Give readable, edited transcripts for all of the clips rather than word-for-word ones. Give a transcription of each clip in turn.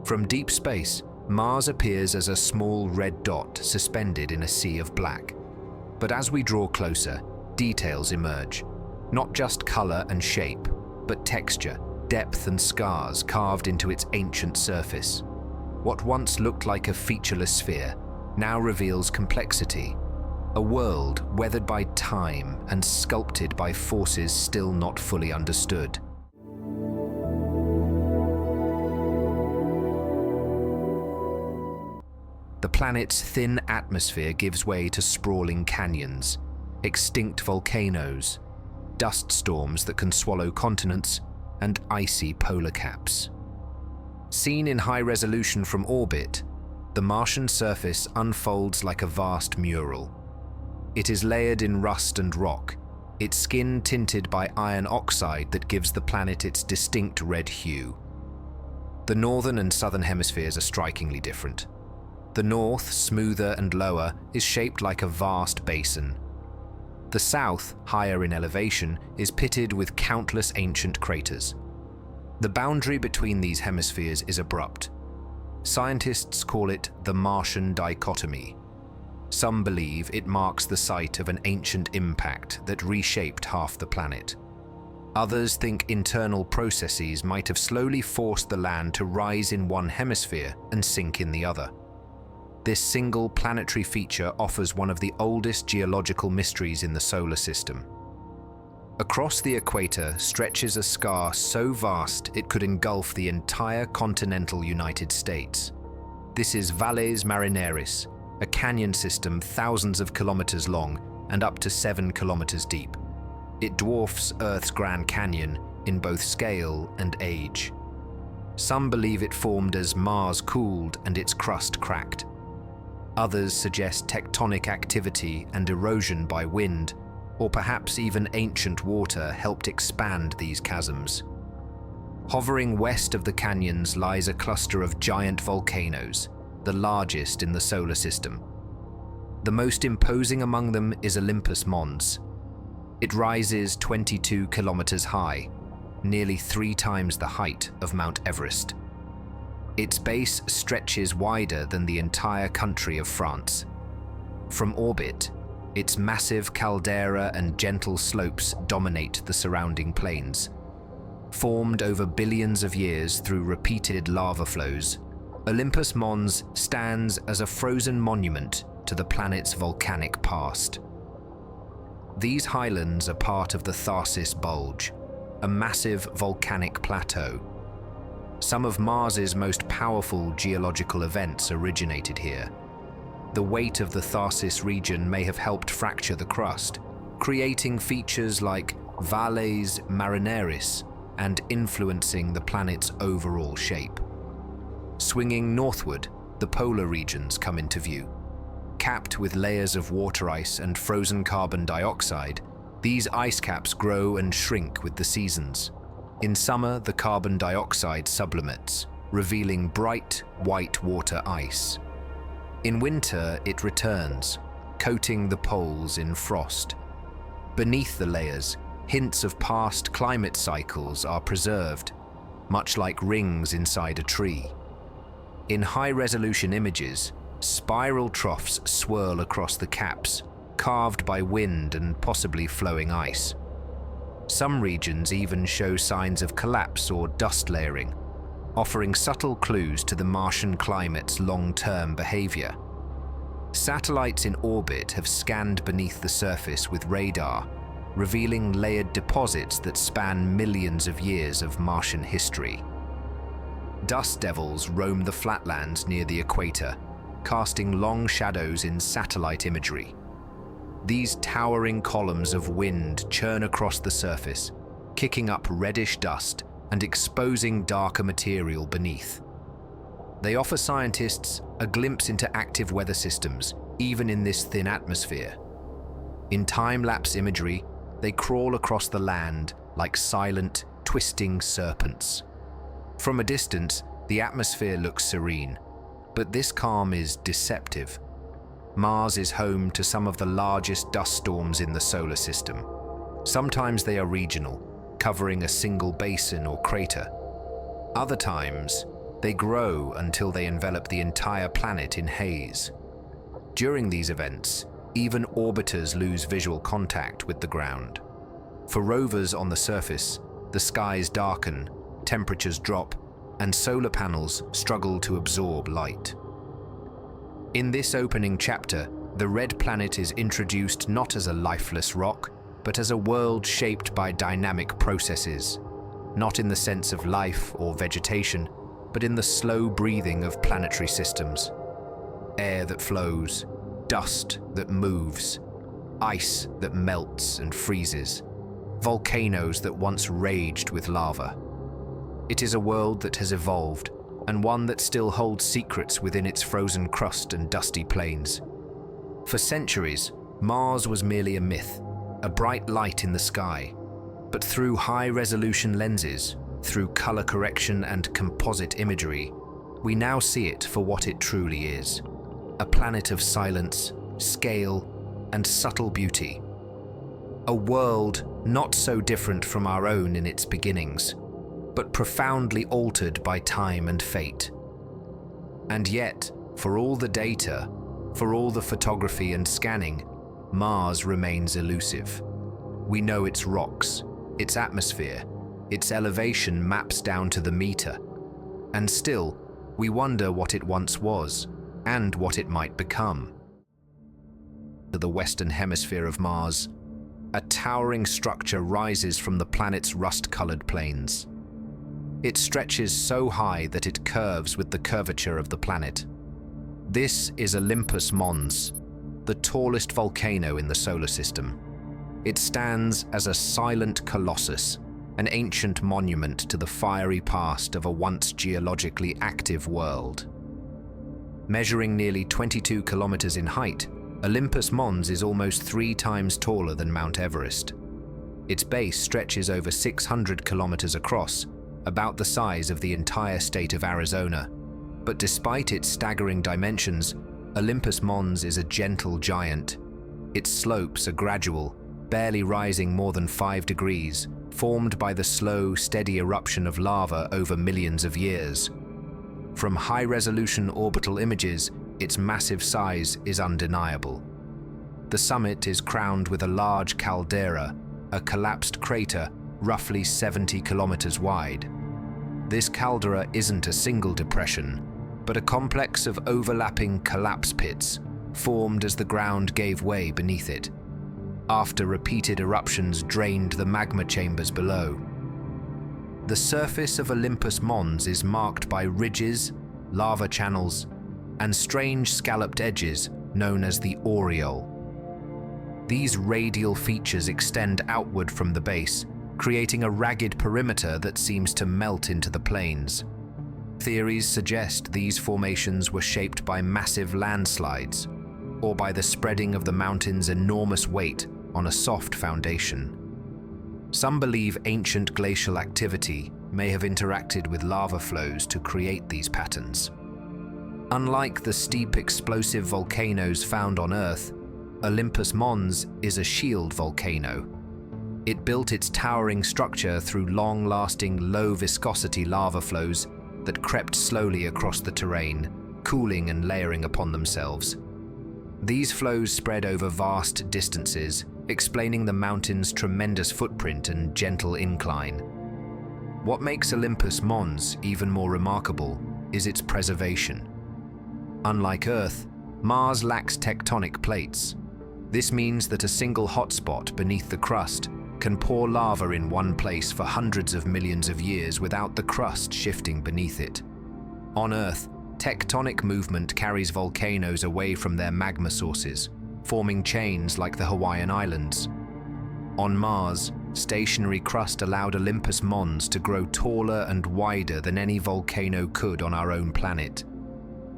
From deep space, Mars appears as a small red dot suspended in a sea of black. But as we draw closer, details emerge. Not just color and shape, but texture, depth and scars carved into its ancient surface. What once looked like a featureless sphere now reveals complexity, a world weathered by time and sculpted by forces still not fully understood. The planet's thin atmosphere gives way to sprawling canyons, extinct volcanoes, dust storms that can swallow continents, and icy polar caps. Seen in high resolution from orbit, the Martian surface unfolds like a vast mural. It is layered in rust and rock, its skin tinted by iron oxide that gives the planet its distinct red hue. The northern and southern hemispheres are strikingly different. The north, smoother and lower, is shaped like a vast basin. The south, higher in elevation, is pitted with countless ancient craters. The boundary between these hemispheres is abrupt. Scientists call it the Martian dichotomy. Some believe it marks the site of an ancient impact that reshaped half the planet. Others think internal processes might have slowly forced the land to rise in one hemisphere and sink in the other. This single planetary feature offers one of the oldest geological mysteries in the solar system. Across the equator stretches a scar so vast it could engulf the entire continental United States. This is Valles Marineris, a canyon system thousands of kilometers long and up to 7 kilometers deep. It dwarfs Earth's Grand Canyon in both scale and age. Some believe it formed as Mars cooled and its crust cracked. Others suggest tectonic activity and erosion by wind, or perhaps even ancient water helped expand these chasms. Hovering west of the canyons lies a cluster of giant volcanoes, the largest in the solar system. The most imposing among them is Olympus Mons. It rises 22 kilometers high, nearly 3 times the height of Mount Everest. Its base stretches wider than the entire country of France. From orbit, its massive caldera and gentle slopes dominate the surrounding plains. Formed over billions of years through repeated lava flows, Olympus Mons stands as a frozen monument to the planet's volcanic past. These highlands are part of the Tharsis bulge, a massive volcanic plateau. Some of Mars's most powerful geological events originated here. The weight of the Tharsis region may have helped fracture the crust, creating features like Valles Marineris and influencing the planet's overall shape. Swinging northward, the polar regions come into view. Capped with layers of water ice and frozen carbon dioxide, these ice caps grow and shrink with the seasons. In summer, the carbon dioxide sublimates, revealing bright, white water ice. In winter, it returns, coating the poles in frost. Beneath the layers, hints of past climate cycles are preserved, much like rings inside a tree. In high-resolution images, spiral troughs swirl across the caps, carved by wind and possibly flowing ice. Some regions even show signs of collapse or dust layering, offering subtle clues to the Martian climate's long-term behavior. Satellites in orbit have scanned beneath the surface with radar, revealing layered deposits that span millions of years of Martian history. Dust devils roam the flatlands near the equator, casting long shadows in satellite imagery. These towering columns of wind churn across the surface, kicking up reddish dust and exposing darker material beneath. They offer scientists a glimpse into active weather systems, even in this thin atmosphere. In time-lapse imagery, they crawl across the land like silent, twisting serpents. From a distance, the atmosphere looks serene, but this calm is deceptive. Mars is home to some of the largest dust storms in the solar system. Sometimes they are regional, covering a single basin or crater. Other times, They grow until they envelop the entire planet in haze. During these events, even orbiters lose visual contact with the ground. For rovers on the surface, the skies darken, temperatures drop, and solar panels struggle to absorb light. In this opening chapter, the red planet is introduced not as a lifeless rock, but as a world shaped by dynamic processes, not in the sense of life or vegetation, but in the slow breathing of planetary systems. Air that flows, dust that moves, ice that melts and freezes, volcanoes that once raged with lava. It is a world that has evolved, and one that still holds secrets within its frozen crust and dusty plains. For centuries, Mars was merely a myth, a bright light in the sky. But through high-resolution lenses, through color correction and composite imagery, we now see it for what it truly is: a planet of silence, scale, and subtle beauty. A world not so different from our own in its beginnings, but profoundly altered by time and fate. And yet, for all the data, for all the photography and scanning, Mars remains elusive. We know its rocks, its atmosphere, its elevation maps down to the meter. And still, we wonder what it once was, and what it might become. To the western hemisphere of Mars, a towering structure rises from the planet's rust-colored plains. It stretches so high that it curves with the curvature of the planet. This is Olympus Mons, the tallest volcano in the solar system. It stands as a silent colossus, an ancient monument to the fiery past of a once geologically active world. Measuring nearly 22 kilometers in height, Olympus Mons is almost 3 times taller than Mount Everest. Its base stretches over 600 kilometers across, about the size of the entire state of Arizona. But despite its staggering dimensions, Olympus Mons is a gentle giant. Its slopes are gradual, barely rising more than 5 degrees, formed by the slow, steady eruption of lava over millions of years. From high-resolution orbital images, its massive size is undeniable. The summit is crowned with a large caldera, a collapsed crater roughly 70 kilometers wide. This caldera isn't a single depression, but a complex of overlapping collapse pits formed as the ground gave way beneath it, after repeated eruptions drained the magma chambers below. The surface of Olympus Mons is marked by ridges, lava channels, and strange scalloped edges known as the aureole. These radial features extend outward from the base, creating a ragged perimeter that seems to melt into the plains. Theories suggest these formations were shaped by massive landslides, or by the spreading of the mountain's enormous weight on a soft foundation. Some believe ancient glacial activity may have interacted with lava flows to create these patterns. Unlike the steep, explosive volcanoes found on Earth, Olympus Mons is a shield volcano. It built its towering structure through long-lasting, low-viscosity lava flows that crept slowly across the terrain, cooling and layering upon themselves. These flows spread over vast distances, explaining the mountain's tremendous footprint and gentle incline. What makes Olympus Mons even more remarkable is its preservation. Unlike Earth, Mars lacks tectonic plates. This means that a single hotspot beneath the crust can pour lava in one place for hundreds of millions of years without the crust shifting beneath it. On Earth, tectonic movement carries volcanoes away from their magma sources, forming chains like the Hawaiian Islands. On Mars, stationary crust allowed Olympus Mons to grow taller and wider than any volcano could on our own planet.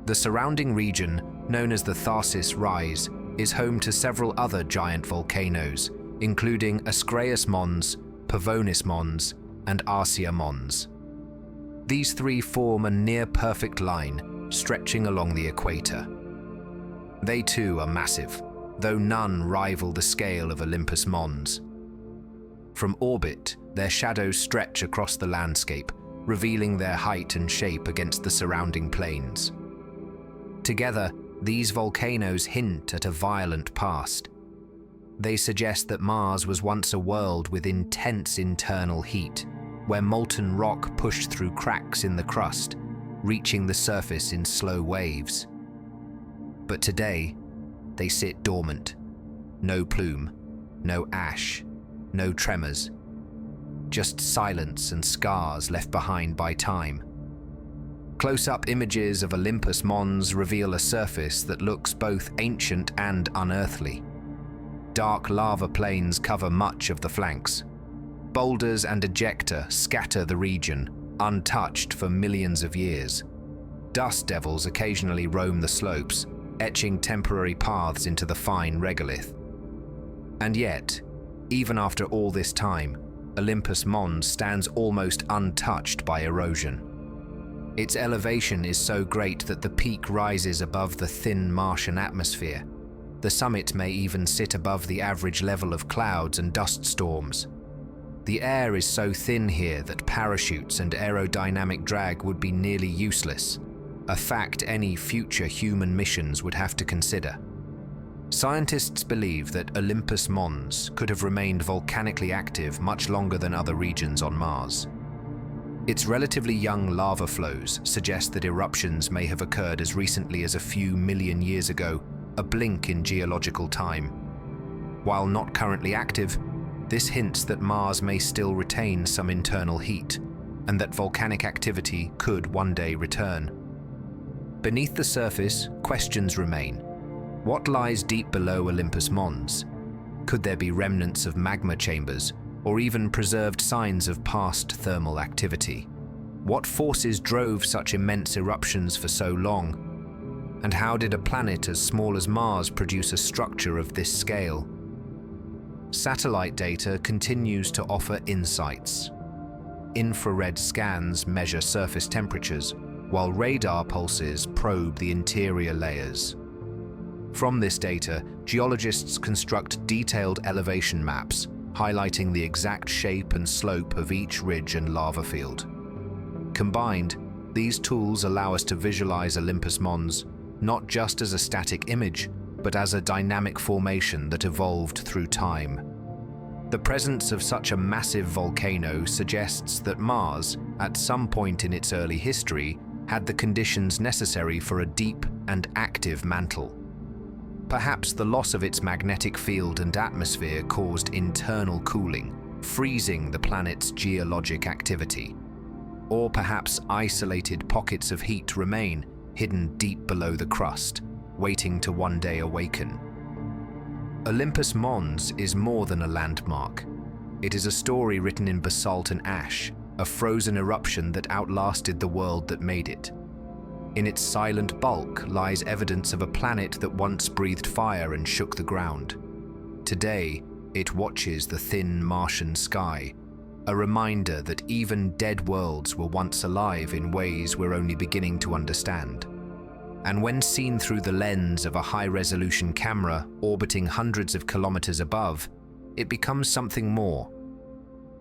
The surrounding region, known as the Tharsis Rise, is home to several other giant volcanoes, including Ascraeus Mons, Pavonis Mons, and Arsia Mons. These 3 form a near-perfect line stretching along the equator. They too are massive, though none rival the scale of Olympus Mons. From orbit, their shadows stretch across the landscape, revealing their height and shape against the surrounding plains. Together, these volcanoes hint at a violent past. They suggest that Mars was once a world with intense internal heat, where molten rock pushed through cracks in the crust, reaching the surface in slow waves. But today, they sit dormant. No plume, no ash, no tremors. Just silence and scars left behind by time. Close-up images of Olympus Mons reveal a surface that looks both ancient and unearthly. Dark lava plains cover much of the flanks. Boulders and ejecta scatter the region, untouched for millions of years. Dust devils occasionally roam the slopes, etching temporary paths into the fine regolith. And yet, even after all this time, Olympus Mons stands almost untouched by erosion. Its elevation is so great that the peak rises above the thin Martian atmosphere. The summit may even sit above the average level of clouds and dust storms. The air is so thin here that parachutes and aerodynamic drag would be nearly useless, a fact any future human missions would have to consider. Scientists believe that Olympus Mons could have remained volcanically active much longer than other regions on Mars. Its relatively young lava flows suggest that eruptions may have occurred as recently as a few million years ago, a blink in geological time. While not currently active, this hints that Mars may still retain some internal heat, and that volcanic activity could one day return. Beneath the surface, questions remain. What lies deep below Olympus Mons? Could there be remnants of magma chambers, or even preserved signs of past thermal activity? What forces drove such immense eruptions for so long? And how did a planet as small as Mars produce a structure of this scale? Satellite data continues to offer insights. Infrared scans measure surface temperatures, while radar pulses probe the interior layers. From this data, geologists construct detailed elevation maps, highlighting the exact shape and slope of each ridge and lava field. Combined, these tools allow us to visualize Olympus Mons not just as a static image, but as a dynamic formation that evolved through time. The presence of such a massive volcano suggests that Mars, at some point in its early history, had the conditions necessary for a deep and active mantle. Perhaps the loss of its magnetic field and atmosphere caused internal cooling, freezing the planet's geologic activity. Or perhaps isolated pockets of heat remain, hidden deep below the crust, waiting to one day awaken. Olympus Mons is more than a landmark. It is a story written in basalt and ash, a frozen eruption that outlasted the world that made it. In its silent bulk lies evidence of a planet that once breathed fire and shook the ground. Today, it watches the thin Martian sky, a reminder that even dead worlds were once alive in ways we're only beginning to understand. And when seen through the lens of a high-resolution camera orbiting hundreds of kilometers above, it becomes something more.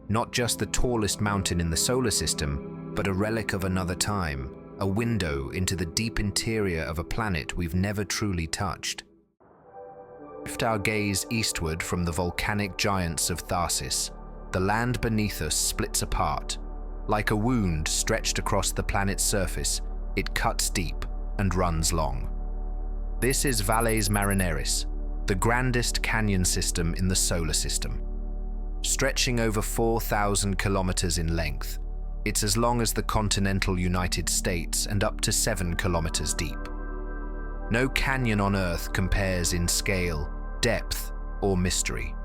Not just the tallest mountain in the solar system, but a relic of another time, a window into the deep interior of a planet we've never truly touched. Lift our gaze eastward from the volcanic giants of Tharsis. The land beneath us splits apart. Like a wound stretched across the planet's surface, it cuts deep and runs long. This is Valles Marineris, the grandest canyon system in the solar system. Stretching over 4,000 kilometers in length, it's as long as the continental United States and up to 7 kilometers deep. No canyon on Earth compares in scale, depth, or mystery.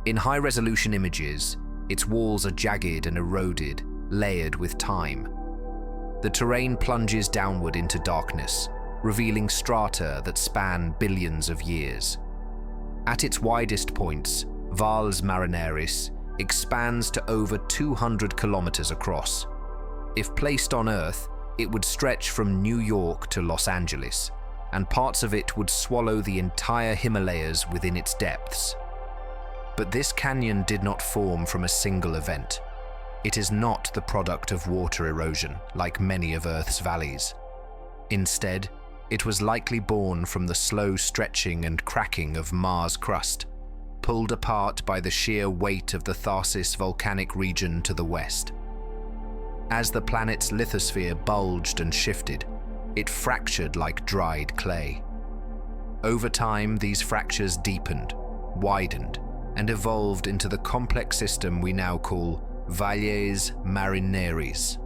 In high-resolution images, its walls are jagged and eroded, layered with time. The terrain plunges downward into darkness, revealing strata that span billions of years. At its widest points, Valles Marineris expands to over 200 kilometers across. If placed on Earth, it would stretch from New York to Los Angeles, and parts of it would swallow the entire Himalayas within its depths. But this canyon did not form from a single event. It is not the product of water erosion, like many of Earth's valleys. Instead, it was likely born from the slow stretching and cracking of Mars' crust, pulled apart by the sheer weight of the Tharsis volcanic region to the west. As the planet's lithosphere bulged and shifted, it fractured like dried clay. Over time, these fractures deepened, widened, and evolved into the complex system we now call Valles Marineris.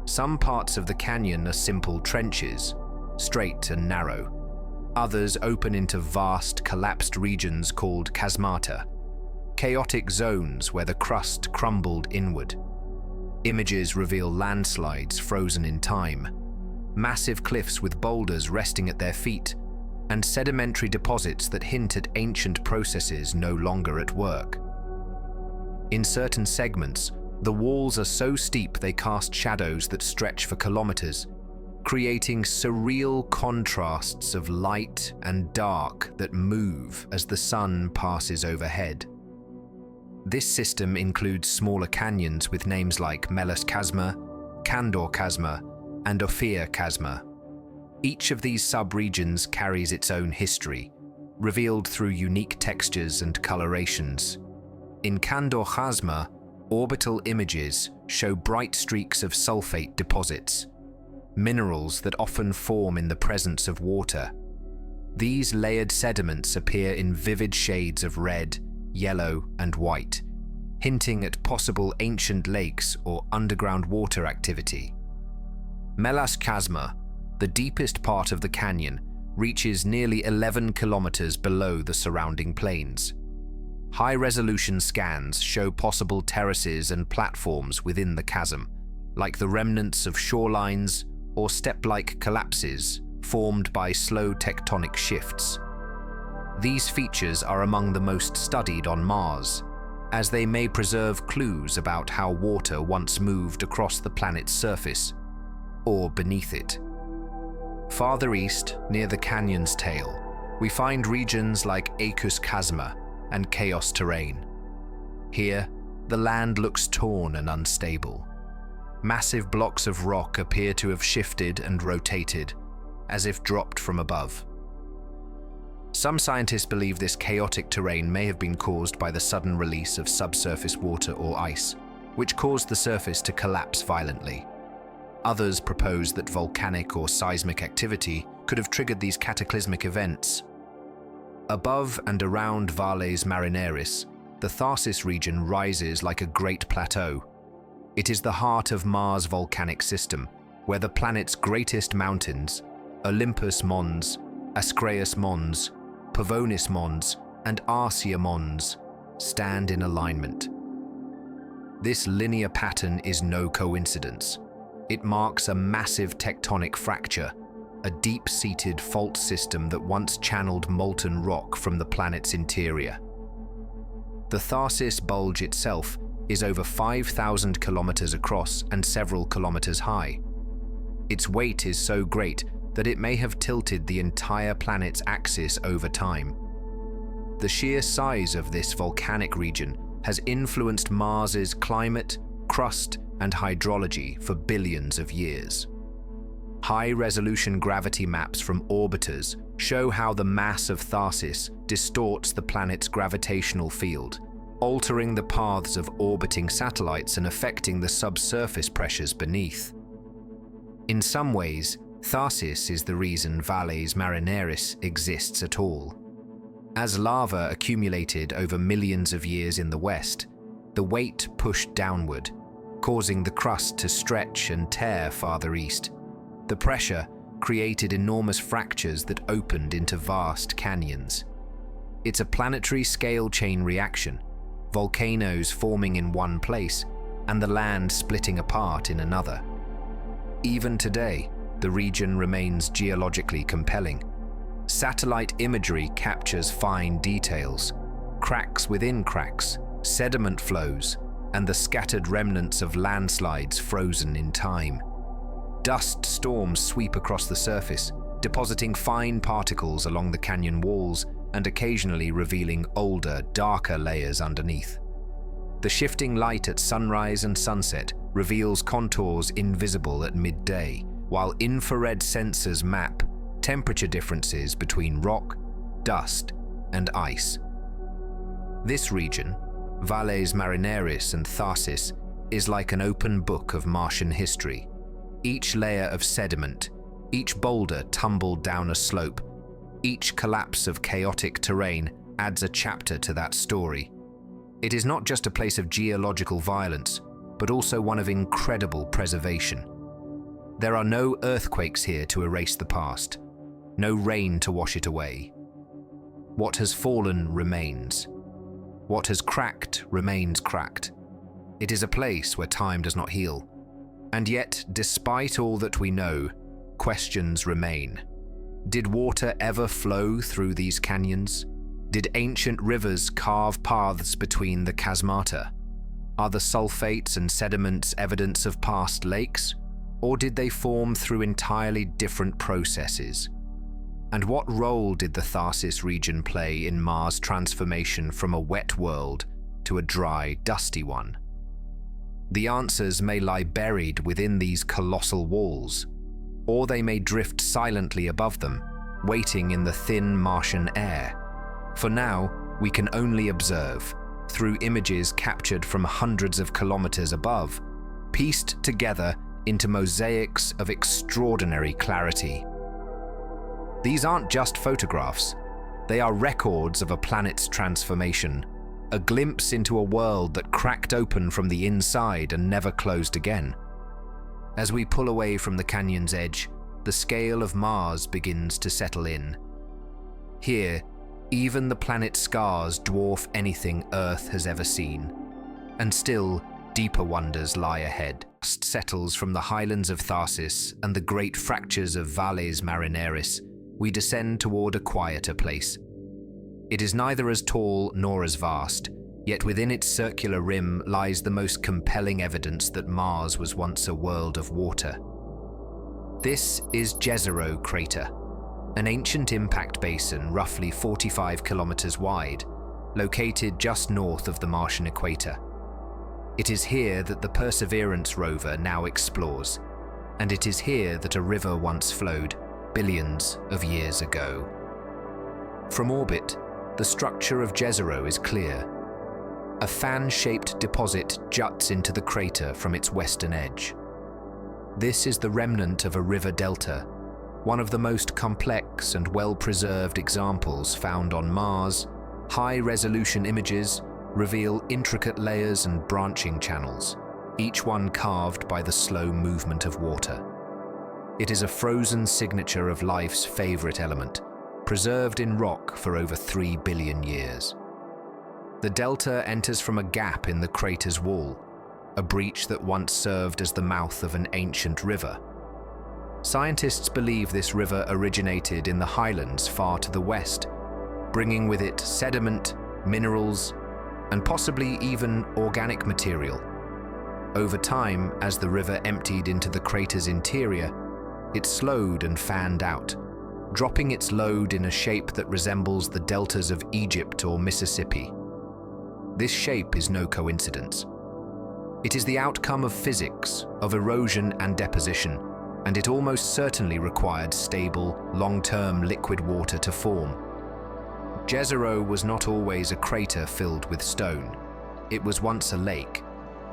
Some parts of the canyon are simple trenches, straight and narrow. Others open into vast, collapsed regions called chasmata, chaotic zones where the crust crumbled inward. Images reveal landslides frozen in time, massive cliffs with boulders resting at their feet, and sedimentary deposits that hint at ancient processes no longer at work. In certain segments, the walls are so steep they cast shadows that stretch for kilometers, creating surreal contrasts of light and dark that move as the sun passes overhead. This system includes smaller canyons with names like Melas Chasma, Candor Chasma, and Ophir Chasma. Each of these sub-regions carries its own history, revealed through unique textures and colorations. In Candor Chasma, orbital images show bright streaks of sulfate deposits, minerals that often form in the presence of water. These layered sediments appear in vivid shades of red, yellow, and white, hinting at possible ancient lakes or underground water activity. Melas Chasma, the deepest part of the canyon, reaches nearly 11 kilometers below the surrounding plains. High-resolution scans show possible terraces and platforms within the chasm, like the remnants of shorelines or step-like collapses formed by slow tectonic shifts. These features are among the most studied on Mars, as they may preserve clues about how water once moved across the planet's surface, or beneath it. Farther east, near the canyon's tail, we find regions like Acus Chasma and Chaos Terrain. Here, the land looks torn and unstable. Massive blocks of rock appear to have shifted and rotated, as if dropped from above. Some scientists believe this chaotic terrain may have been caused by the sudden release of subsurface water or ice, which caused the surface to collapse violently. Others propose that volcanic or seismic activity could have triggered these cataclysmic events. Above and around Valles Marineris, the Tharsis region rises like a great plateau. It is the heart of Mars' volcanic system, where the planet's greatest mountains, Olympus Mons, Ascraeus Mons, Pavonis Mons, and Arsia Mons, stand in alignment. This linear pattern is no coincidence. It marks a massive tectonic fracture, a deep-seated fault system that once channeled molten rock from the planet's interior. The Tharsis bulge itself is over 5,000 kilometers across and several kilometers high. Its weight is so great that it may have tilted the entire planet's axis over time. The sheer size of this volcanic region has influenced Mars's climate, crust, and hydrology for billions of years. High-resolution gravity maps from orbiters show how the mass of Tharsis distorts the planet's gravitational field, altering the paths of orbiting satellites and affecting the subsurface pressures beneath. In some ways, Tharsis is the reason Valles Marineris exists at all. As lava accumulated over millions of years in the west, the weight pushed downward, causing the crust to stretch and tear farther east. The pressure created enormous fractures that opened into vast canyons. It's a planetary scale chain reaction, volcanoes forming in one place and the land splitting apart in another. Even today, the region remains geologically compelling. Satellite imagery captures fine details, cracks within cracks, sediment flows, and the scattered remnants of landslides frozen in time. Dust storms sweep across the surface, depositing fine particles along the canyon walls and occasionally revealing older, darker layers underneath. The shifting light at sunrise and sunset reveals contours invisible at midday, while infrared sensors map temperature differences between rock, dust, and ice. This region, Valles, Marineris, and Tharsis, is like an open book of Martian history. Each layer of sediment, each boulder tumbled down a slope, each collapse of chaotic terrain adds a chapter to that story. It is not just a place of geological violence, but also one of incredible preservation. There are no earthquakes here to erase the past, no rain to wash it away. What has fallen remains. What has cracked remains cracked. It is a place where time does not heal. And yet, despite all that we know, questions remain. Did water ever flow through these canyons? Did ancient rivers carve paths between the chasmata? Are the sulfates and sediments evidence of past lakes? Or did they form through entirely different processes? And what role did the Tharsis region play in Mars' transformation from a wet world to a dry, dusty one? The answers may lie buried within these colossal walls, or they may drift silently above them, waiting in the thin Martian air. For now, we can only observe, through images captured from hundreds of kilometers above, pieced together into mosaics of extraordinary clarity. These aren't just photographs, they are records of a planet's transformation, a glimpse into a world that cracked open from the inside and never closed again. As we pull away from the canyon's edge, the scale of Mars begins to settle in. Here, even the planet's scars dwarf anything Earth has ever seen. And still, deeper wonders lie ahead. Dust settles from the highlands of Tharsis and the great fractures of Valles Marineris. We descend toward a quieter place. It is neither as tall nor as vast, yet within its circular rim lies the most compelling evidence that Mars was once a world of water. This is Jezero Crater, an ancient impact basin roughly 45 kilometers wide, located just north of the Martian equator. It is here that the Perseverance rover now explores, and it is here that a river once flowed, billions of years ago. From orbit, the structure of Jezero is clear. A fan-shaped deposit juts into the crater from its western edge. This is the remnant of a river delta, one of the most complex and well-preserved examples found on Mars. High-resolution images reveal intricate layers and branching channels, each one carved by the slow movement of water. It is a frozen signature of life's favorite element, preserved in rock for over 3 billion years. The delta enters from a gap in the crater's wall, a breach that once served as the mouth of an ancient river. Scientists believe this river originated in the highlands far to the west, bringing with it sediment, minerals, and possibly even organic material. Over time, as the river emptied into the crater's interior, it slowed and fanned out, dropping its load in a shape that resembles the deltas of Egypt or Mississippi. This shape is no coincidence. It is the outcome of physics, of erosion and deposition, and it almost certainly required stable, long-term liquid water to form. Jezero was not always a crater filled with stone. It was once a lake.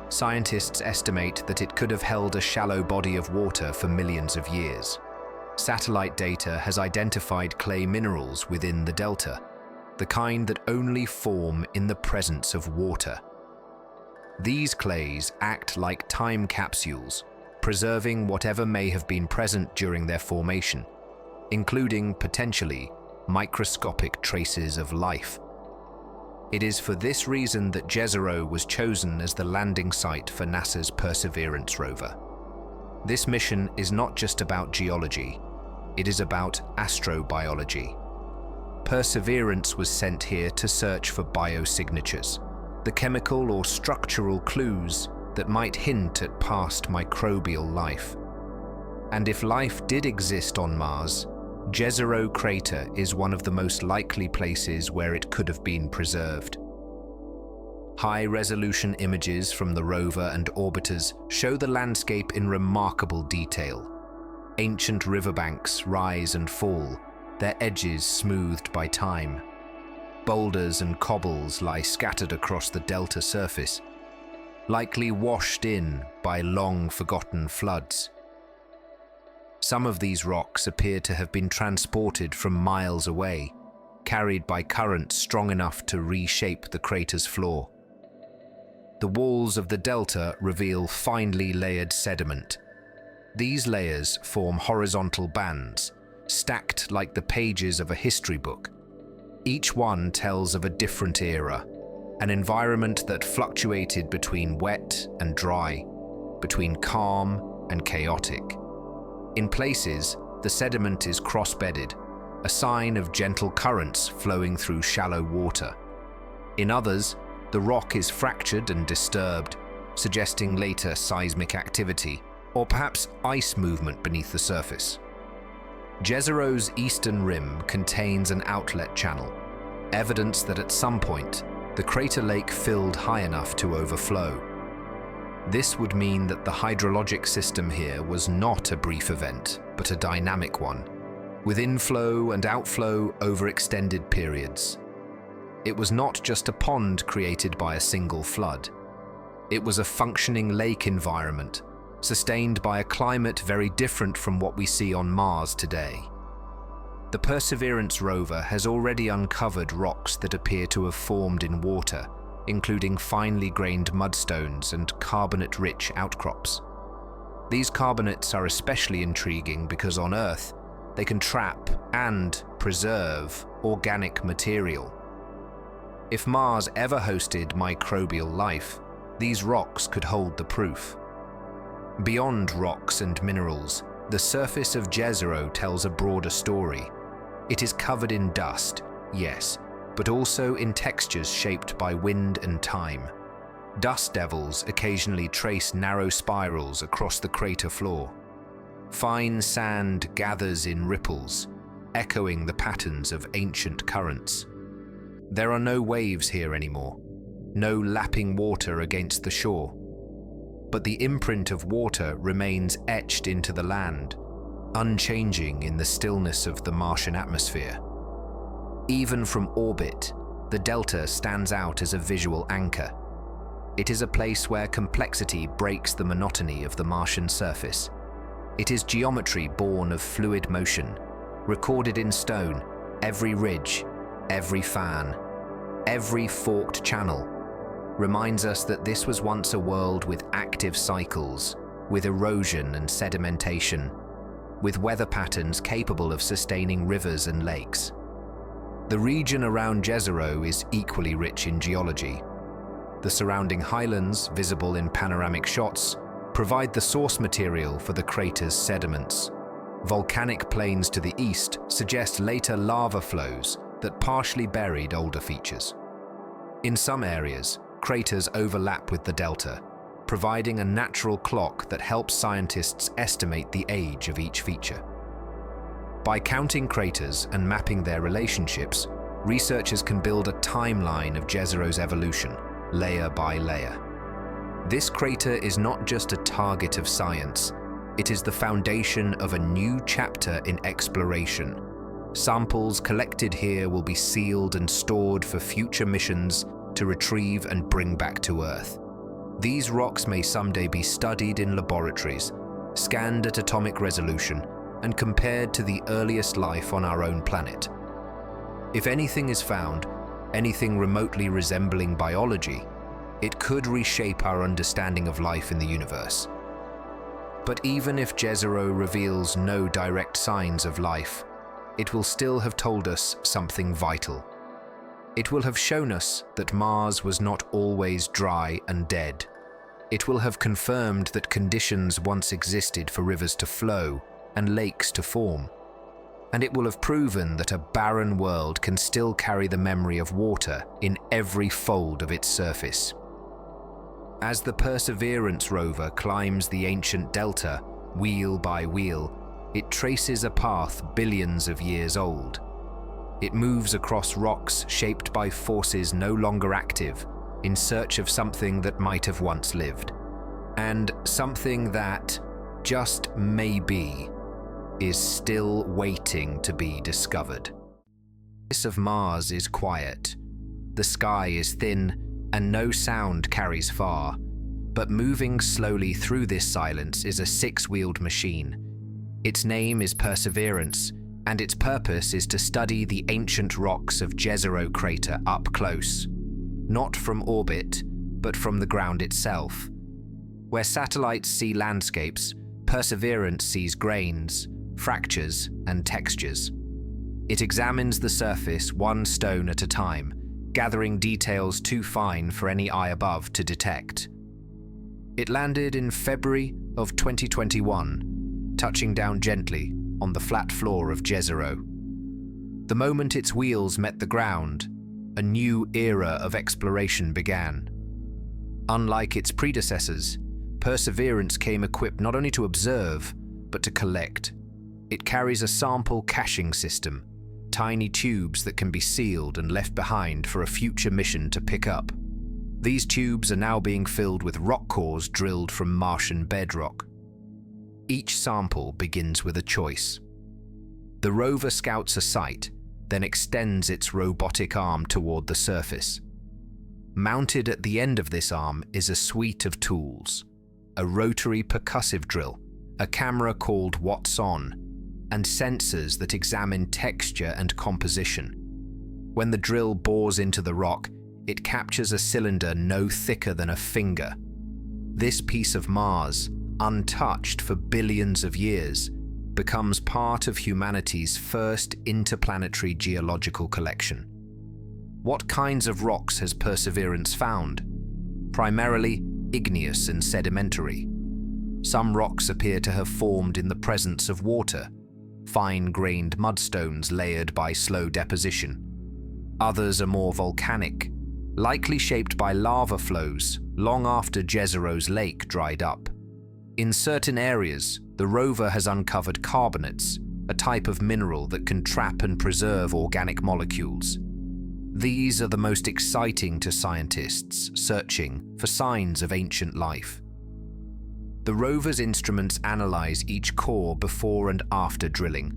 Scientists estimate that it could have held a shallow body of water for millions of years. Satellite data has identified clay minerals within the delta, the kind that only form in the presence of water. These clays act like time capsules, preserving whatever may have been present during their formation, including, potentially, microscopic traces of life. It is for this reason that Jezero was chosen as the landing site for NASA's Perseverance rover. This mission is not just about geology, it is about astrobiology. Perseverance was sent here to search for biosignatures, the chemical or structural clues that might hint at past microbial life. And if life did exist on Mars, Jezero Crater is one of the most likely places where it could have been preserved. High-resolution images from the rover and orbiters show the landscape in remarkable detail. Ancient riverbanks rise and fall, their edges smoothed by time. Boulders and cobbles lie scattered across the delta surface, likely washed in by long-forgotten floods. Some of these rocks appear to have been transported from miles away, carried by currents strong enough to reshape the crater's floor. The walls of the delta reveal finely layered sediment. These layers form horizontal bands, stacked like the pages of a history book. Each one tells of a different era, an environment that fluctuated between wet and dry, between calm and chaotic. In places, the sediment is cross-bedded, a sign of gentle currents flowing through shallow water. In others, the rock is fractured and disturbed, suggesting later seismic activity, or perhaps ice movement beneath the surface. Jezero's eastern rim contains an outlet channel, evidence that at some point, the crater lake filled high enough to overflow. This would mean that the hydrologic system here was not a brief event, but a dynamic one, with inflow and outflow over extended periods. It was not just a pond created by a single flood. It was a functioning lake environment, sustained by a climate very different from what we see on Mars today. The Perseverance rover has already uncovered rocks that appear to have formed in water, including finely grained mudstones and carbonate-rich outcrops. These carbonates are especially intriguing because on Earth, they can trap and preserve organic material. If Mars ever hosted microbial life, these rocks could hold the proof. Beyond rocks and minerals, the surface of Jezero tells a broader story. It is covered in dust, yes, but also in textures shaped by wind and time. Dust devils occasionally trace narrow spirals across the crater floor. Fine sand gathers in ripples, echoing the patterns of ancient currents. There are no waves here anymore, no lapping water against the shore. But the imprint of water remains etched into the land, unchanging in the stillness of the Martian atmosphere. Even from orbit, the delta stands out as a visual anchor. It is a place where complexity breaks the monotony of the Martian surface. It is geometry born of fluid motion, recorded in stone, every ridge, every fan, every forked channel, reminds us that this was once a world with active cycles, with erosion and sedimentation, with weather patterns capable of sustaining rivers and lakes. The region around Jezero is equally rich in geology. The surrounding highlands, visible in panoramic shots, provide the source material for the crater's sediments. Volcanic plains to the east suggest later lava flows that partially buried older features. In some areas, craters overlap with the delta, providing a natural clock that helps scientists estimate the age of each feature. By counting craters and mapping their relationships, researchers can build a timeline of Jezero's evolution, layer by layer. This crater is not just a target of science, it is the foundation of a new chapter in exploration. Samples collected here will be sealed and stored for future missions to retrieve and bring back to Earth. These rocks may someday be studied in laboratories, scanned at atomic resolution, and compared to the earliest life on our own planet. If anything is found, anything remotely resembling biology, it could reshape our understanding of life in the universe. But even if Jezero reveals no direct signs of life, it will still have told us something vital. It will have shown us that Mars was not always dry and dead. It will have confirmed that conditions once existed for rivers to flow and lakes to form. And it will have proven that a barren world can still carry the memory of water in every fold of its surface. As the Perseverance rover climbs the ancient delta, wheel by wheel, it traces a path billions of years old. It moves across rocks shaped by forces no longer active, in search of something that might have once lived, and something that, just maybe, is still waiting to be discovered. The surface of Mars is quiet. The sky is thin, and no sound carries far. But moving slowly through this silence is a six-wheeled machine. Its name is Perseverance, and its purpose is to study the ancient rocks of Jezero crater up close. Not from orbit, but from the ground itself. Where satellites see landscapes, Perseverance sees grains, fractures, and textures. It examines the surface one stone at a time, gathering details too fine for any eye above to detect. It landed in February of 2021, touching down gently on the flat floor of Jezero. The moment its wheels met the ground, a new era of exploration began. Unlike its predecessors, Perseverance came equipped not only to observe, but to collect. It carries a sample caching system, tiny tubes that can be sealed and left behind for a future mission to pick up. These tubes are now being filled with rock cores drilled from Martian bedrock. Each sample begins with a choice. The rover scouts a site, then extends its robotic arm toward the surface. Mounted at the end of this arm is a suite of tools: a rotary percussive drill, a camera called What's On, and sensors that examine texture and composition. When the drill bores into the rock, it captures a cylinder no thicker than a finger. This piece of Mars, untouched for billions of years, becomes part of humanity's first interplanetary geological collection. What kinds of rocks has Perseverance found? Primarily igneous and sedimentary. Some rocks appear to have formed in the presence of water, fine-grained mudstones layered by slow deposition. Others are more volcanic, likely shaped by lava flows long after Jezero's lake dried up. In certain areas, the rover has uncovered carbonates, a type of mineral that can trap and preserve organic molecules. These are the most exciting to scientists searching for signs of ancient life. The rover's instruments analyze each core before and after drilling.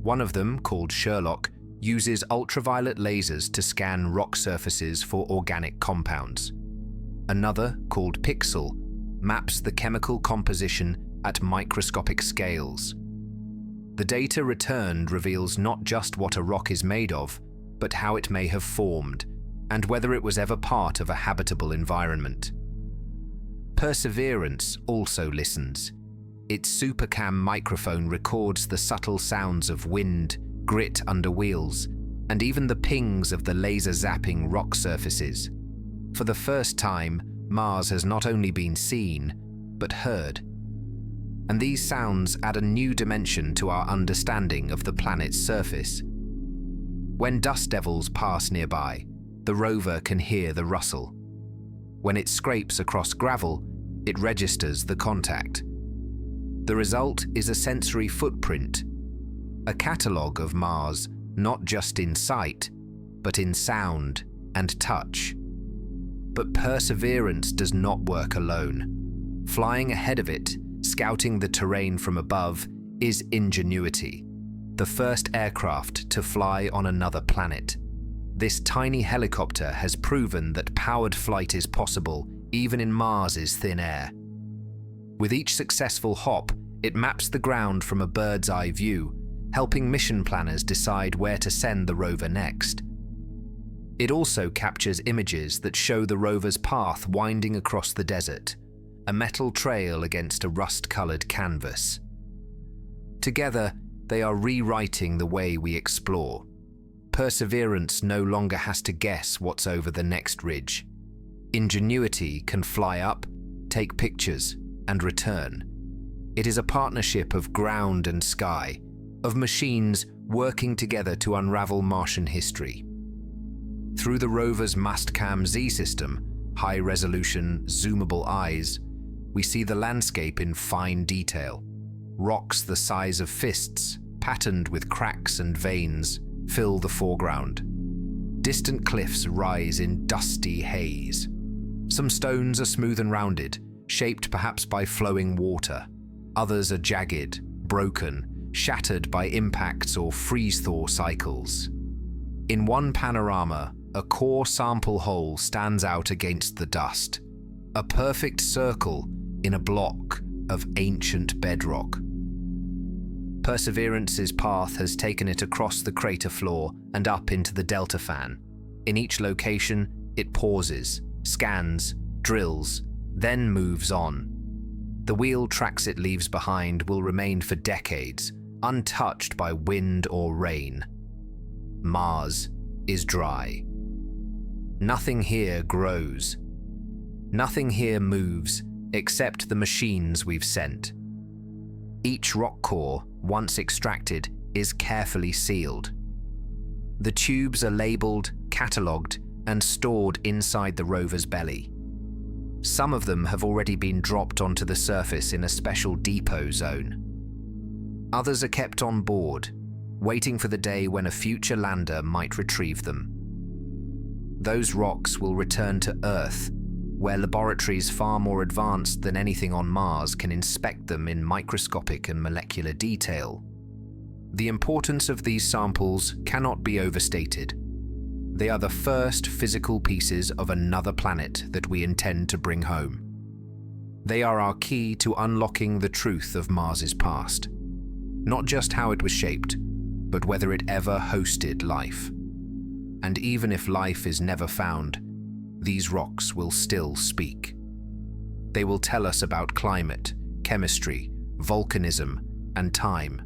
One of them, called Sherlock, uses ultraviolet lasers to scan rock surfaces for organic compounds. Another, called Pixel, maps the chemical composition at microscopic scales. The data returned reveals not just what a rock is made of, but how it may have formed, and whether it was ever part of a habitable environment. Perseverance also listens. Its supercam microphone records the subtle sounds of wind, grit under wheels, and even the pings of the laser-zapping rock surfaces. For the first time, Mars has not only been seen, but heard. And these sounds add a new dimension to our understanding of the planet's surface. When dust devils pass nearby, the rover can hear the rustle. When it scrapes across gravel, it registers the contact. The result is a sensory footprint, a catalogue of Mars, not just in sight, but in sound and touch. But Perseverance does not work alone. Flying ahead of it, scouting the terrain from above, is Ingenuity, the first aircraft to fly on another planet. This tiny helicopter has proven that powered flight is possible even in Mars's thin air. With each successful hop, it maps the ground from a bird's-eye view, helping mission planners decide where to send the rover next. It also captures images that show the rover's path winding across the desert, a metal trail against a rust-colored canvas. Together, they are rewriting the way we explore. Perseverance no longer has to guess what's over the next ridge. Ingenuity can fly up, take pictures, and return. It is a partnership of ground and sky, of machines working together to unravel Martian history. Through the rover's Mastcam Z system, high-resolution, zoomable eyes, we see the landscape in fine detail. Rocks the size of fists, patterned with cracks and veins, fill the foreground. Distant cliffs rise in dusty haze. Some stones are smooth and rounded, shaped perhaps by flowing water. Others are jagged, broken, shattered by impacts or freeze-thaw cycles. In one panorama, a core sample hole stands out against the dust, a perfect circle in a block of ancient bedrock. Perseverance's path has taken it across the crater floor and up into the delta fan. In each location, it pauses, scans, drills, then moves on. The wheel tracks it leaves behind will remain for decades, untouched by wind or rain. Mars is dry. Nothing here grows. Nothing here moves except the machines we've sent. Each rock core, once extracted, is carefully sealed. The tubes are labeled, catalogued, and stored inside the rover's belly. Some of them have already been dropped onto the surface in a special depot zone. Others are kept on board, waiting for the day when a future lander might retrieve them. Those rocks will return to Earth, where laboratories far more advanced than anything on Mars can inspect them in microscopic and molecular detail. The importance of these samples cannot be overstated. They are the first physical pieces of another planet that we intend to bring home. They are our key to unlocking the truth of Mars's past. Not just how it was shaped, but whether it ever hosted life. And even if life is never found, these rocks will still speak. They will tell us about climate, chemistry, volcanism, and time.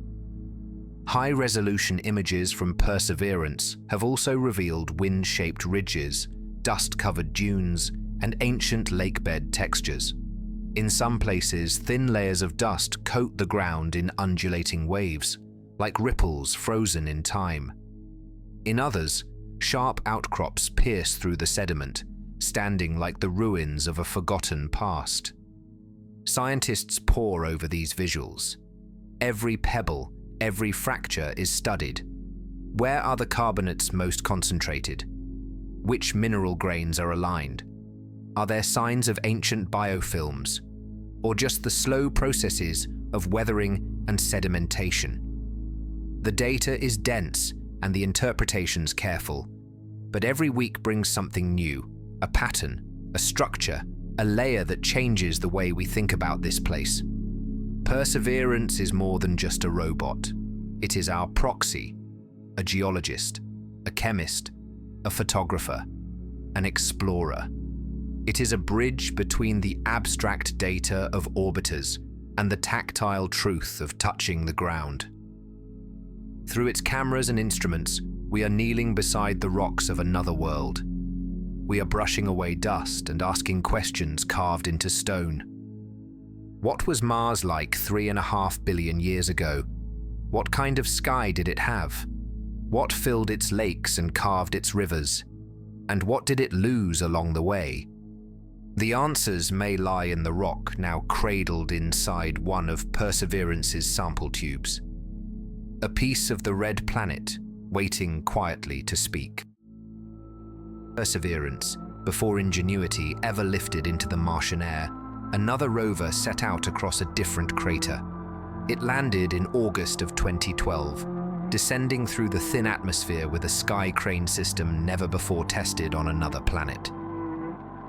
High-resolution images from Perseverance have also revealed wind-shaped ridges, dust-covered dunes, and ancient lakebed textures. In some places, thin layers of dust coat the ground in undulating waves, like ripples frozen in time. In others, sharp outcrops pierce through the sediment, standing like the ruins of a forgotten past. Scientists pore over these visuals. Every pebble, every fracture is studied. Where are the carbonates most concentrated? Which mineral grains are aligned? Are there signs of ancient biofilms, or just the slow processes of weathering and sedimentation? The data is dense and the interpretations careful, but every week brings something new. A pattern, a structure, a layer that changes the way we think about this place. Perseverance is more than just a robot. It is our proxy, a geologist, a chemist, a photographer, an explorer. It is a bridge between the abstract data of orbiters and the tactile truth of touching the ground. Through its cameras and instruments, we are kneeling beside the rocks of another world. We are brushing away dust and asking questions carved into stone. What was Mars like 3.5 billion years ago? What kind of sky did it have? What filled its lakes and carved its rivers? And what did it lose along the way? The answers may lie in the rock now cradled inside one of Perseverance's sample tubes. A piece of the red planet waiting quietly to speak. Perseverance, before Ingenuity ever lifted into the Martian air, another rover set out across a different crater. It landed in August of 2012, descending through the thin atmosphere with a sky crane system never before tested on another planet.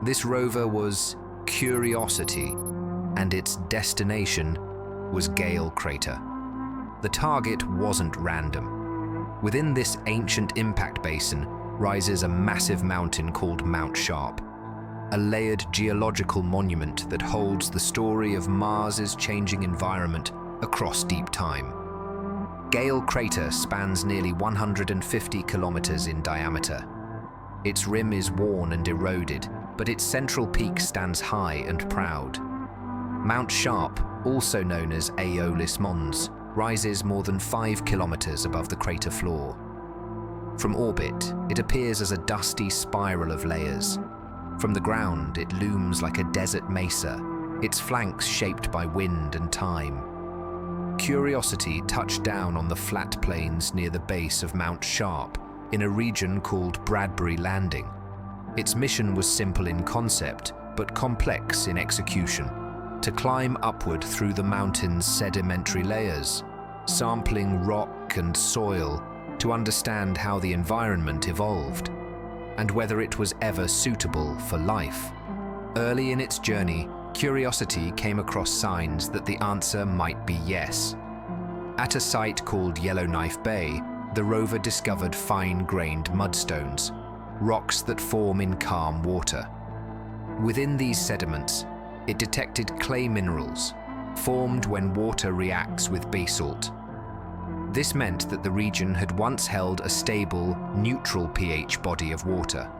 This rover was Curiosity, and its destination was Gale crater. The target wasn't random. Within this ancient impact basin rises a massive mountain called Mount Sharp, a layered geological monument that holds the story of Mars's changing environment across deep time. Gale crater spans nearly 150 kilometers in diameter. Its rim is worn and eroded, but its central peak stands high and proud. Mount Sharp, also known as Aeolis Mons, rises more than 5 kilometers above the crater floor. From orbit, it appears as a dusty spiral of layers. From the ground, it looms like a desert mesa, its flanks shaped by wind and time. Curiosity touched down on the flat plains near the base of Mount Sharp in a region called Bradbury Landing. Its mission was simple in concept, but complex in execution: to climb upward through the mountain's sedimentary layers, sampling rock and soil to understand how the environment evolved, and whether it was ever suitable for life. Early in its journey, Curiosity came across signs that the answer might be yes. At a site called Yellowknife Bay, the rover discovered fine-grained mudstones, rocks that form in calm water. Within these sediments, it detected clay minerals, formed when water reacts with basalt. This meant that the region had once held a stable, neutral pH body of water.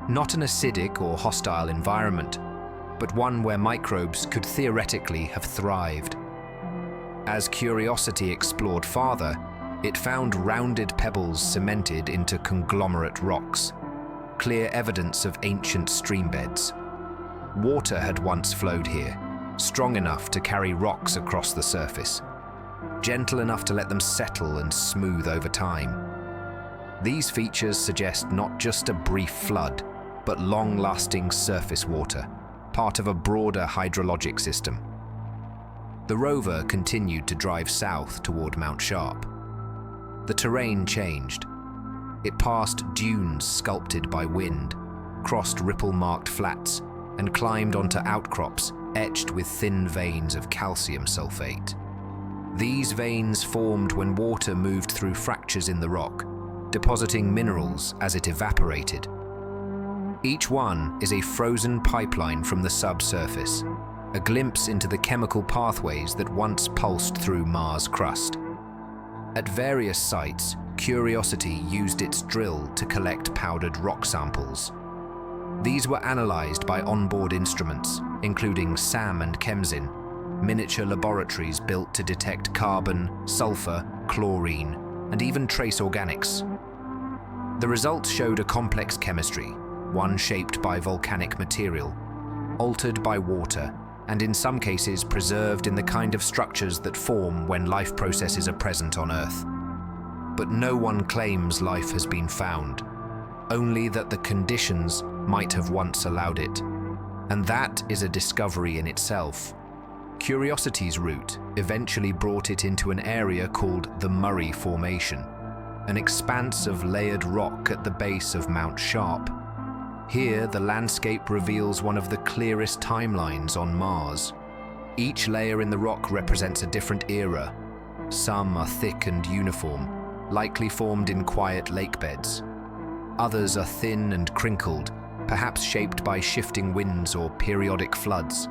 Not an acidic or hostile environment, but one where microbes could theoretically have thrived. As Curiosity explored farther, it found rounded pebbles cemented into conglomerate rocks, clear evidence of ancient streambeds. Water had once flowed here, strong enough to carry rocks across the surface, gentle enough to let them settle and smooth over time. These features suggest not just a brief flood, but long-lasting surface water, part of a broader hydrologic system. The rover continued to drive south toward Mount Sharp. The terrain changed. It passed dunes sculpted by wind, crossed ripple-marked flats, and climbed onto outcrops etched with thin veins of calcium sulfate. These veins formed when water moved through fractures in the rock, depositing minerals as it evaporated. Each one is a frozen pipeline from the subsurface, a glimpse into the chemical pathways that once pulsed through Mars' crust. At various sites, Curiosity used its drill to collect powdered rock samples. These were analyzed by onboard instruments, including SAM and Chemsin, miniature laboratories built to detect carbon, sulfur, chlorine, and even trace organics. The results showed a complex chemistry, one shaped by volcanic material, altered by water, and in some cases preserved in the kind of structures that form when life processes are present on Earth. But no one claims life has been found, only that the conditions might have once allowed it. And that is a discovery in itself. Curiosity's route eventually brought it into an area called the Murray Formation, an expanse of layered rock at the base of Mount Sharp. Here, the landscape reveals one of the clearest timelines on Mars. Each layer in the rock represents a different era. Some are thick and uniform, likely formed in quiet lake beds. Others are thin and crinkled, perhaps shaped by shifting winds or periodic floods.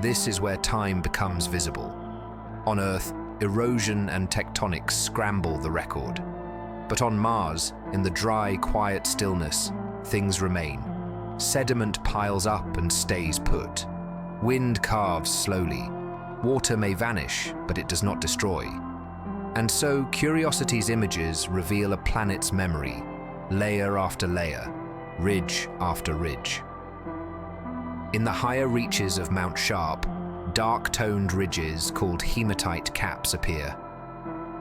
This is where time becomes visible. On Earth, erosion and tectonics scramble the record. But on Mars, in the dry, quiet stillness, things remain. Sediment piles up and stays put. Wind carves slowly. Water may vanish, but it does not destroy. And so, Curiosity's images reveal a planet's memory, layer after layer, ridge after ridge. In the higher reaches of Mount Sharp, dark-toned ridges called hematite caps appear.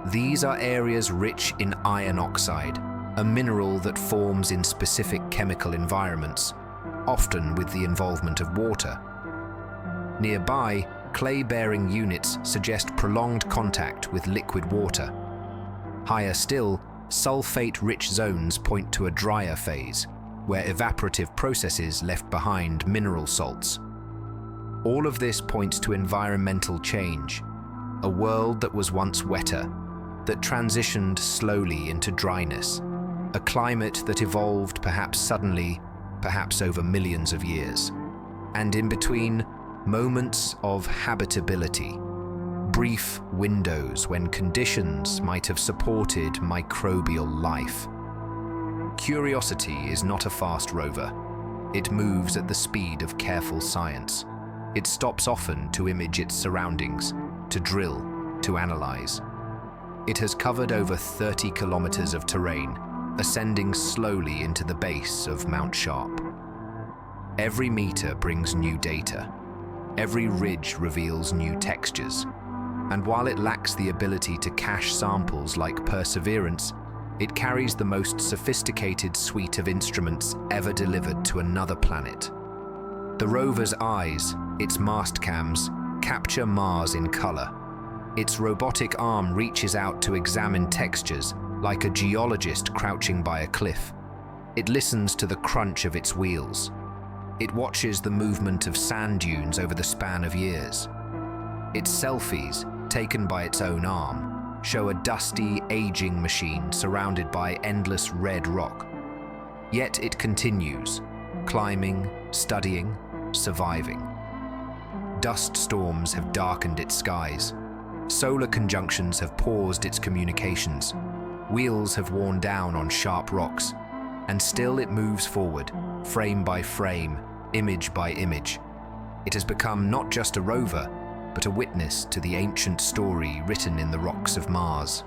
These are areas rich in iron oxide, a mineral that forms in specific chemical environments, often with the involvement of water. Nearby, clay-bearing units suggest prolonged contact with liquid water. Higher still, sulfate-rich zones point to a drier phase, where evaporative processes left behind mineral salts. All of this points to environmental change, a world that was once wetter, that transitioned slowly into dryness, a climate that evolved perhaps suddenly, perhaps over millions of years. And in between, moments of habitability, brief windows when conditions might have supported microbial life. Curiosity is not a fast rover. It moves at the speed of careful science. It stops often to image its surroundings, to drill, to analyze. It has covered over 30 kilometers of terrain, ascending slowly into the base of Mount Sharp. Every meter brings new data. Every ridge reveals new textures. And while it lacks the ability to cache samples like Perseverance, It carries the most sophisticated suite of instruments ever delivered to another planet. The rover's eyes, its mast cams, capture Mars in color. Its robotic arm reaches out to examine textures like a geologist crouching by a cliff. It listens to the crunch of its wheels. It watches the movement of sand dunes over the span of years. Its selfies, taken by its own arm, show a dusty, aging machine surrounded by endless red rock. Yet it continues, climbing, studying, surviving. Dust storms have darkened its skies. Solar conjunctions have paused its communications. Wheels have worn down on sharp rocks. And still it moves forward, frame by frame, image by image. It has become not just a rover, but a witness to the ancient story written in the rocks of Mars.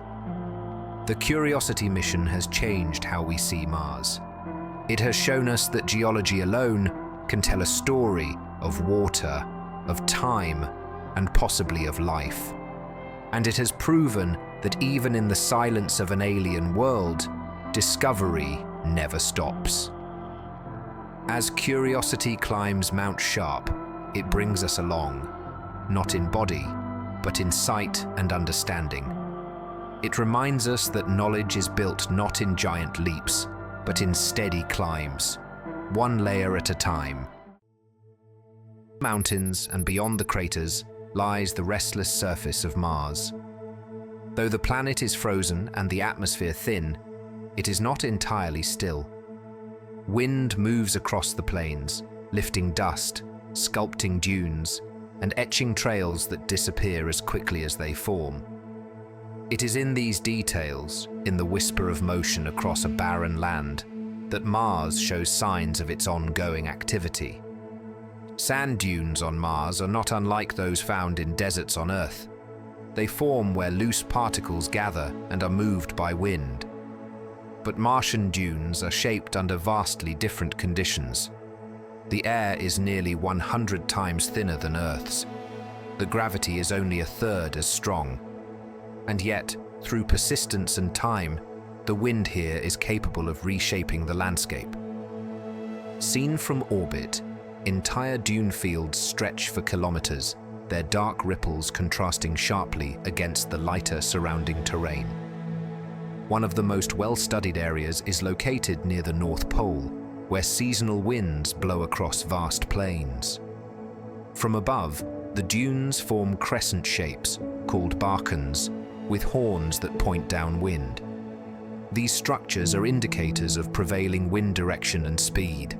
The Curiosity mission has changed how we see Mars. It has shown us that geology alone can tell a story of water, of time, and possibly of life. And it has proven that even in the silence of an alien world, discovery never stops. As Curiosity climbs Mount Sharp, it brings us along, not in body, but in sight and understanding. It reminds us that knowledge is built not in giant leaps, but in steady climbs, one layer at a time. Mountains and beyond the craters lies the restless surface of Mars. Though the planet is frozen and the atmosphere thin, it is not entirely still. Wind moves across the plains, lifting dust, sculpting dunes, and etching trails that disappear as quickly as they form. It is in these details, in the whisper of motion across a barren land, that Mars shows signs of its ongoing activity. Sand dunes on Mars are not unlike those found in deserts on Earth. They form where loose particles gather and are moved by wind. But Martian dunes are shaped under vastly different conditions. The air is nearly 100 times thinner than Earth's. The gravity is only a third as strong. And yet, through persistence and time, the wind here is capable of reshaping the landscape. Seen from orbit, entire dune fields stretch for kilometers, their dark ripples contrasting sharply against the lighter surrounding terrain. One of the most well-studied areas is located near the North Pole, where seasonal winds blow across vast plains. From above, the dunes form crescent shapes, called barcans, with horns that point downwind. These structures are indicators of prevailing wind direction and speed.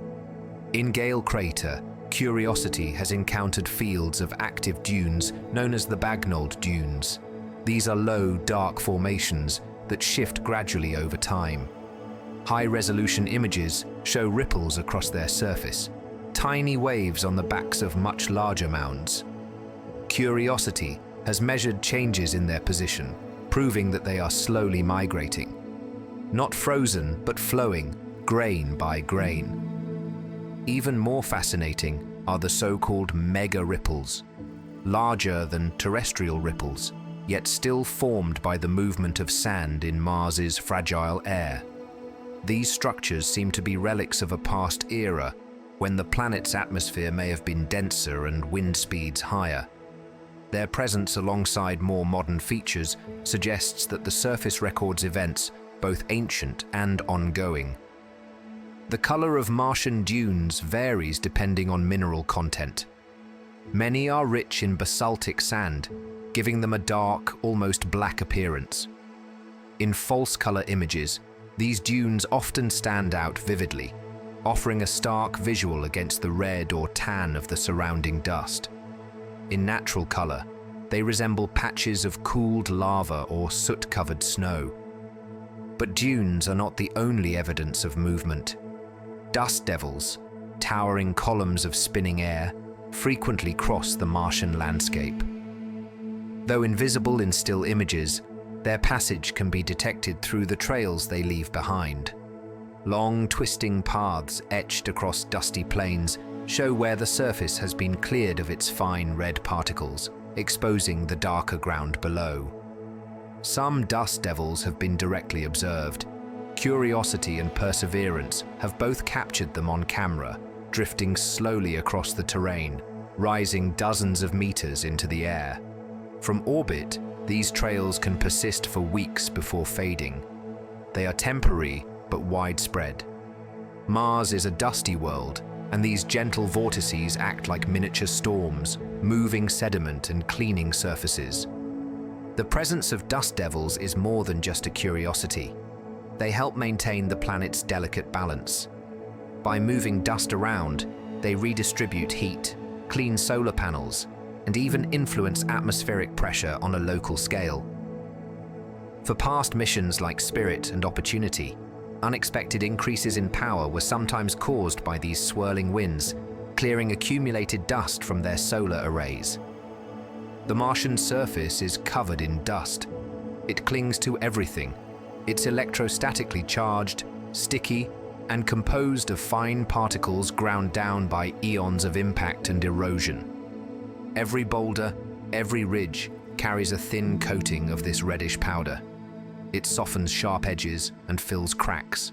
In Gale crater, Curiosity has encountered fields of active dunes known as the Bagnold dunes. These are low, dark formations that shift gradually over time. High-resolution images show ripples across their surface, tiny waves on the backs of much larger mounds. Curiosity has measured changes in their position, proving that they are slowly migrating. Not frozen, but flowing, grain by grain. Even more fascinating are the so-called mega ripples, larger than terrestrial ripples, yet still formed by the movement of sand in Mars's fragile air. These structures seem to be relics of a past era when the planet's atmosphere may have been denser and wind speeds higher. Their presence alongside more modern features suggests that the surface records events both ancient and ongoing. The color of Martian dunes varies depending on mineral content. Many are rich in basaltic sand, giving them a dark, almost black appearance. In false color images, these dunes often stand out vividly, offering a stark visual against the red or tan of the surrounding dust. In natural color, they resemble patches of cooled lava or soot-covered snow. But dunes are not the only evidence of movement. Dust devils, towering columns of spinning air, frequently cross the Martian landscape. Though invisible in still images, their passage can be detected through the trails they leave behind. Long, twisting paths etched across dusty plains show where the surface has been cleared of its fine red particles, exposing the darker ground below. Some dust devils have been directly observed, Curiosity and perseverance have both captured them on camera, drifting slowly across the terrain, rising dozens of meters into the air. From orbit, these trails can persist for weeks before fading. They are temporary but widespread. Mars is a dusty world, and these gentle vortices act like miniature storms, moving sediment and cleaning surfaces. The presence of dust devils is more than just a curiosity. They help maintain the planet's delicate balance. By moving dust around, they redistribute heat, clean solar panels, and even influence atmospheric pressure on a local scale. For past missions like Spirit and Opportunity, unexpected increases in power were sometimes caused by these swirling winds, clearing accumulated dust from their solar arrays. The Martian surface is covered in dust. It clings to everything. It's electrostatically charged, sticky, and composed of fine particles ground down by eons of impact and erosion. Every boulder, every ridge carries a thin coating of this reddish powder. It softens sharp edges and fills cracks.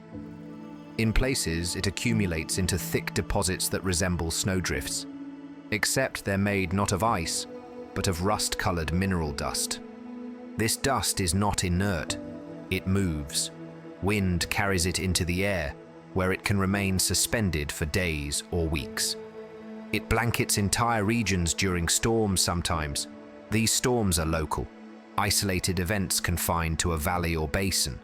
In places, it accumulates into thick deposits that resemble snowdrifts, except they're made not of ice, but of rust-colored mineral dust. This dust is not inert. It moves. Wind carries it into the air, where it can remain suspended for days or weeks. It blankets entire regions during storms sometimes. These storms are local, isolated events confined to a valley or basin.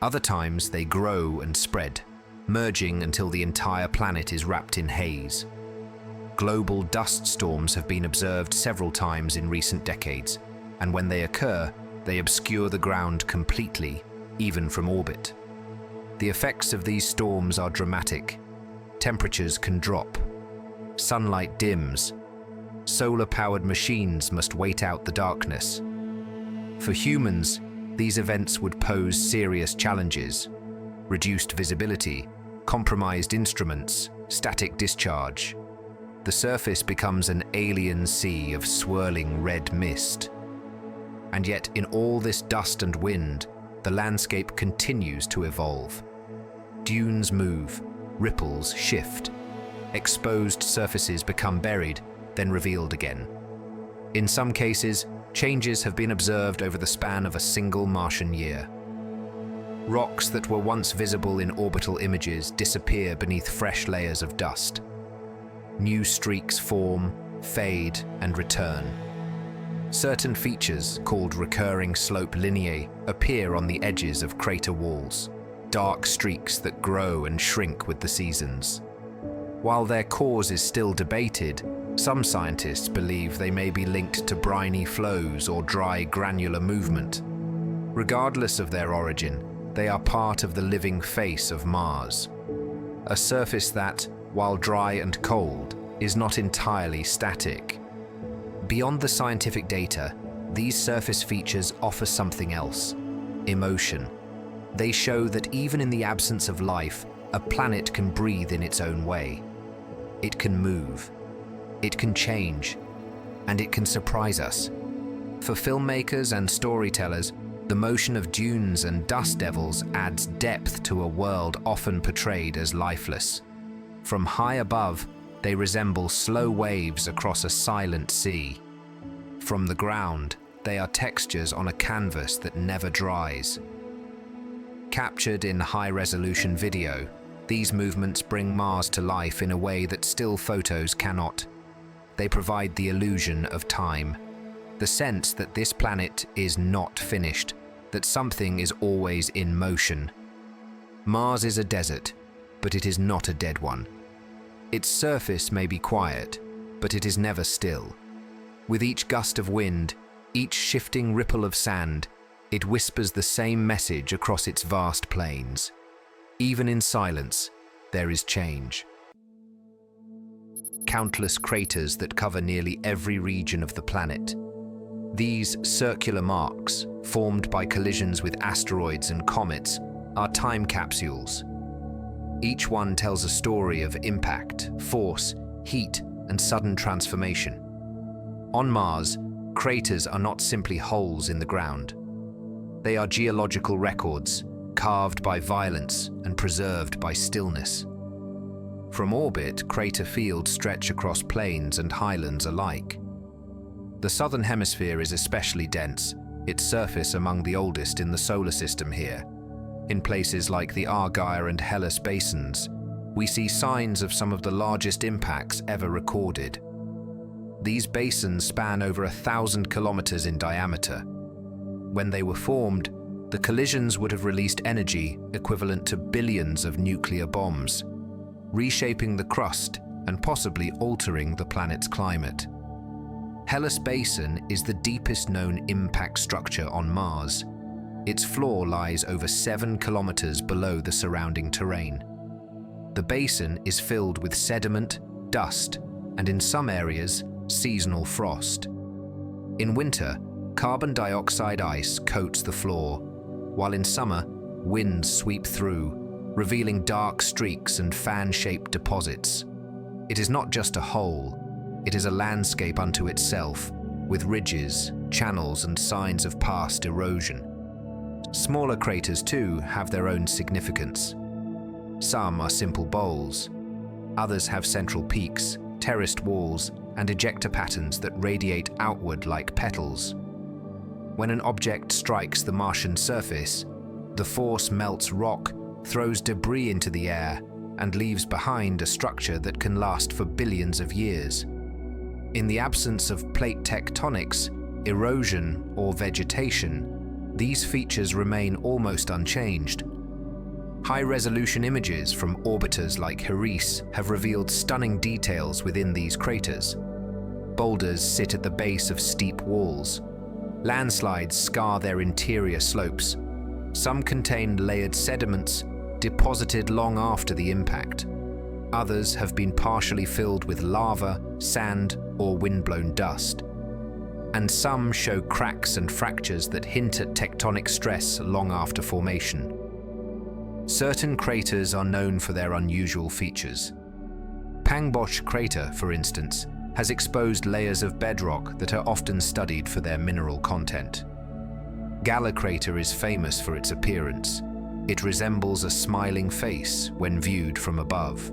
Other times they grow and spread, merging until the entire planet is wrapped in haze. Global dust storms have been observed several times in recent decades, and when they occur, they obscure the ground completely, even from orbit. The effects of these storms are dramatic. Temperatures can drop. Sunlight dims. Solar-powered machines must wait out the darkness. For humans, these events would pose serious challenges: reduced visibility, compromised instruments, static discharge. The surface becomes an alien sea of swirling red mist. And yet, in all this dust and wind, the landscape continues to evolve. Dunes move, ripples shift. Exposed surfaces become buried, then revealed again. In some cases, changes have been observed over the span of a single Martian year. Rocks that were once visible in orbital images disappear beneath fresh layers of dust. New streaks form, fade, and return. Certain features, called recurring slope lineae, appear on the edges of crater walls, dark streaks that grow and shrink with the seasons. While their cause is still debated, some scientists believe they may be linked to briny flows or dry granular movement. Regardless of their origin, they are part of the living face of Mars, a surface that, while dry and cold, is not entirely static. Beyond the scientific data, these surface features offer something else: emotion. They show that even in the absence of life, a planet can breathe in its own way. It can move, it can change, and it can surprise us. For filmmakers and storytellers, the motion of dunes and dust devils adds depth to a world often portrayed as lifeless. From high above, they resemble slow waves across a silent sea. From the ground, they are textures on a canvas that never dries. Captured in high-resolution video, these movements bring Mars to life in a way that still photos cannot. They provide the illusion of time, the sense that this planet is not finished, that something is always in motion. Mars is a desert, but it is not a dead one. Its surface may be quiet, but it is never still. With each gust of wind, each shifting ripple of sand, it whispers the same message across its vast plains. Even in silence, there is change. Countless craters that cover nearly every region of the planet. These circular marks, formed by collisions with asteroids and comets, are time capsules. Each one tells a story of impact, force, heat, and sudden transformation. On Mars, craters are not simply holes in the ground. They are geological records, carved by violence and preserved by stillness. From orbit, crater fields stretch across plains and highlands alike. The southern hemisphere is especially dense, its surface among the oldest in the solar system here. In places like the Argyre and Hellas basins, we see signs of some of the largest impacts ever recorded. These basins span over 1,000 kilometers in diameter. When they were formed, the collisions would have released energy equivalent to billions of nuclear bombs, reshaping the crust and possibly altering the planet's climate. Hellas Basin is the deepest known impact structure on Mars. Its floor lies over 7 kilometers below the surrounding terrain. The basin is filled with sediment, dust, and in some areas, seasonal frost. In winter, carbon dioxide ice coats the floor, while in summer, winds sweep through, revealing dark streaks and fan-shaped deposits. It is not just a hole, it is a landscape unto itself, with ridges, channels, and signs of past erosion. Smaller craters, too, have their own significance. Some are simple bowls. Others have central peaks, terraced walls, and ejecta patterns that radiate outward like petals. When an object strikes the Martian surface, the force melts rock, throws debris into the air, and leaves behind a structure that can last for billions of years. In the absence of plate tectonics, erosion, or vegetation, these features remain almost unchanged. High-resolution images from orbiters like Histories have revealed stunning details within these craters. Boulders sit at the base of steep walls. Landslides scar their interior slopes. Some contain layered sediments deposited long after the impact. Others have been partially filled with lava, sand, or windblown dust. And some show cracks and fractures that hint at tectonic stress long after formation. Certain craters are known for their unusual features. Pangbosch crater, for instance, has exposed layers of bedrock that are often studied for their mineral content. Gale crater is famous for its appearance. It resembles a smiling face when viewed from above.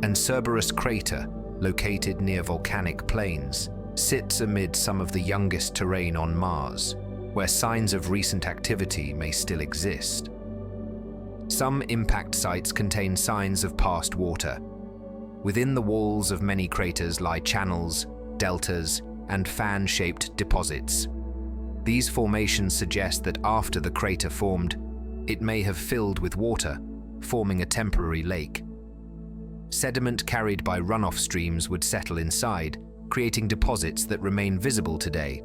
And Cerberus crater, located near volcanic plains, sits amid some of the youngest terrain on Mars, where signs of recent activity may still exist. Some impact sites contain signs of past water. Within the walls of many craters lie channels, deltas, and fan-shaped deposits. These formations suggest that after the crater formed, it may have filled with water, forming a temporary lake. Sediment carried by runoff streams would settle inside, creating deposits that remain visible today.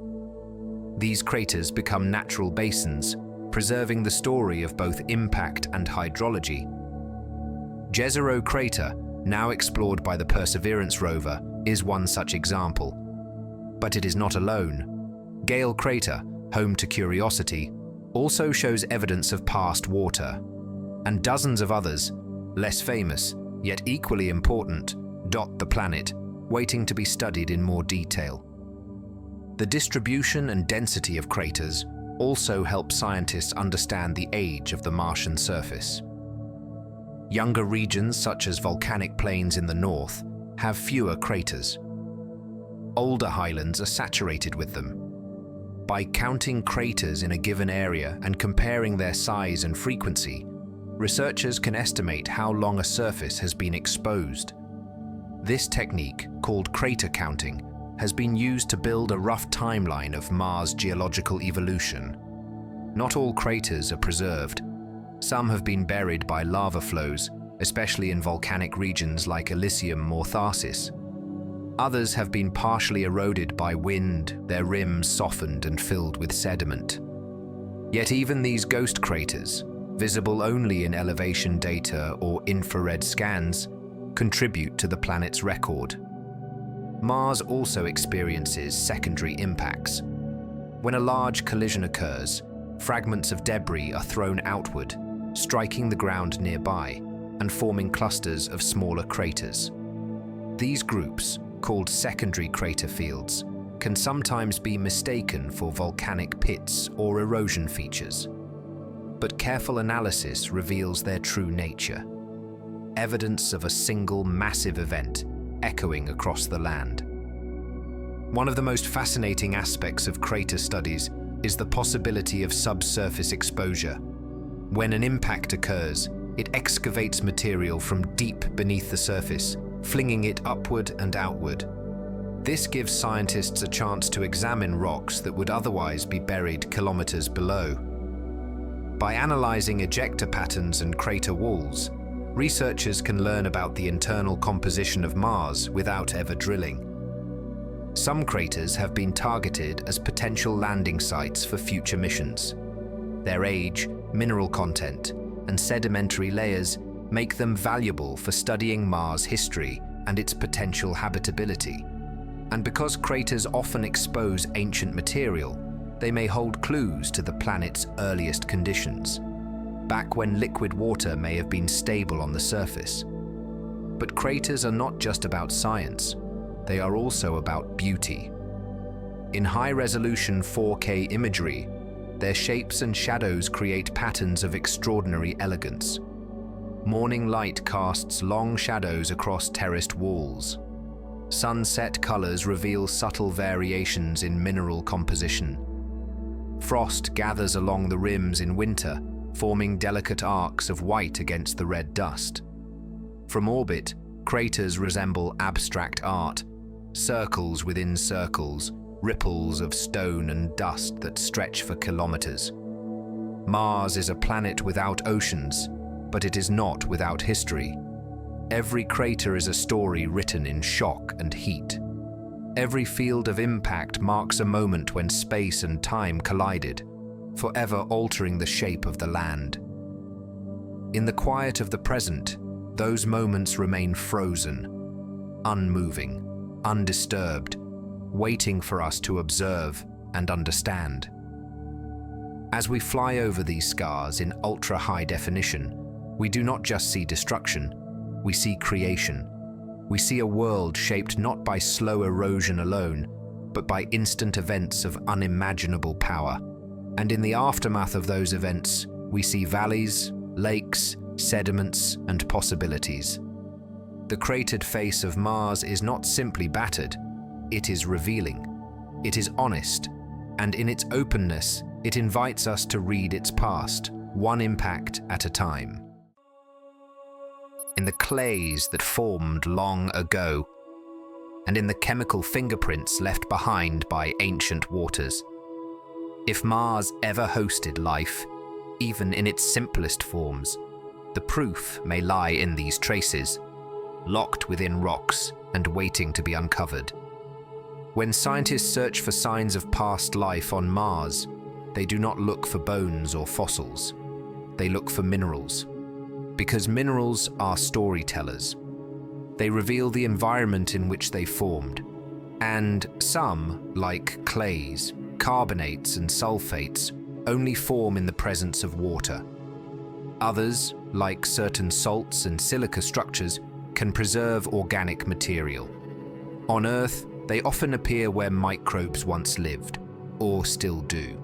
These craters become natural basins, preserving the story of both impact and hydrology. Jezero crater, now explored by the Perseverance rover, is one such example. But it is not alone. Gale crater, home to Curiosity, also shows evidence of past water. And dozens of others, less famous, yet equally important, dot the planet, waiting to be studied in more detail. The distribution and density of craters also help scientists understand the age of the Martian surface. Younger regions, such as volcanic plains in the north, have fewer craters. Older highlands are saturated with them. By counting craters in a given area and comparing their size and frequency, researchers can estimate how long a surface has been exposed. This technique, called crater counting, has been used to build a rough timeline of Mars' geological evolution. Not all craters are preserved. Some have been buried by lava flows, especially in volcanic regions like Elysium or Tharsis. Others have been partially eroded by wind, their rims softened and filled with sediment. Yet even these ghost craters, visible only in elevation data or infrared scans, contribute to the planet's record. Mars also experiences secondary impacts. When a large collision occurs, fragments of debris are thrown outward, striking the ground nearby and forming clusters of smaller craters. These groups, called secondary crater fields, can sometimes be mistaken for volcanic pits or erosion features. but careful analysis reveals their true nature. Evidence of a single massive event echoing across the land. One of the most fascinating aspects of crater studies is the possibility of subsurface exposure. When an impact occurs, it excavates material from deep beneath the surface, flinging it upward and outward. This gives scientists a chance to examine rocks that would otherwise be buried kilometers below. By analyzing ejecta patterns and crater walls, researchers can learn about the internal composition of Mars without ever drilling. Some craters have been targeted as potential landing sites for future missions. Their age, mineral content, and sedimentary layers make them valuable for studying Mars' history and its potential habitability. And because craters often expose ancient material, they may hold clues to the planet's earliest conditions, back when liquid water may have been stable on the surface. But craters are not just about science, they are also about beauty. In high-resolution 4K imagery, their shapes and shadows create patterns of extraordinary elegance. Morning light casts long shadows across terraced walls. Sunset colors reveal subtle variations in mineral composition. Frost gathers along the rims in winter, forming delicate arcs of white against the red dust. From orbit, craters resemble abstract art, circles within circles, ripples of stone and dust that stretch for kilometers. Mars is a planet without oceans, but it is not without history. Every crater is a story written in shock and heat. Every field of impact marks a moment when space and time collided, forever altering the shape of the land. In the quiet of the present, those moments remain frozen, unmoving, undisturbed, waiting for us to observe and understand. As we fly over these scars in ultra-high definition, we do not just see destruction, we see creation. We see a world shaped not by slow erosion alone, but by instant events of unimaginable power. And in the aftermath of those events, we see valleys, lakes, sediments, and possibilities. The cratered face of Mars is not simply battered, it is revealing. It is honest, and in its openness, it invites us to read its past, one impact at a time. In the clays that formed long ago, and in the chemical fingerprints left behind by ancient waters. If Mars ever hosted life, even in its simplest forms, the proof may lie in these traces, locked within rocks and waiting to be uncovered. When scientists search for signs of past life on Mars, they do not look for bones or fossils. They look for minerals. Because minerals are storytellers. They reveal the environment in which they formed. And some, like clays, carbonates and sulfates, only form in the presence of water. Others, like certain salts and silica structures, can preserve organic material. On Earth, they often appear where microbes once lived, or still do.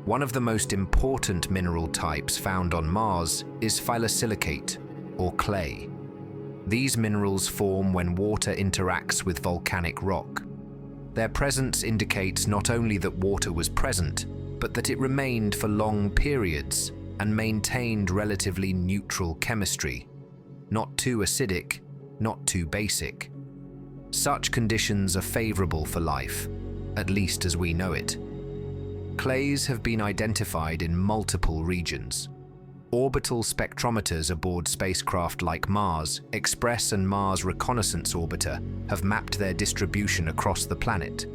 One of the most important mineral types found on Mars is phyllosilicate, or clay. These minerals form when water interacts with volcanic rock. Their presence indicates not only that water was present, but that it remained for long periods and maintained relatively neutral chemistry. Not too acidic, not too basic. Such conditions are favorable for life, at least as we know it. Clays have been identified in multiple regions. Orbital spectrometers aboard spacecraft like Mars, Express and Mars Reconnaissance Orbiter have mapped their distribution across the planet.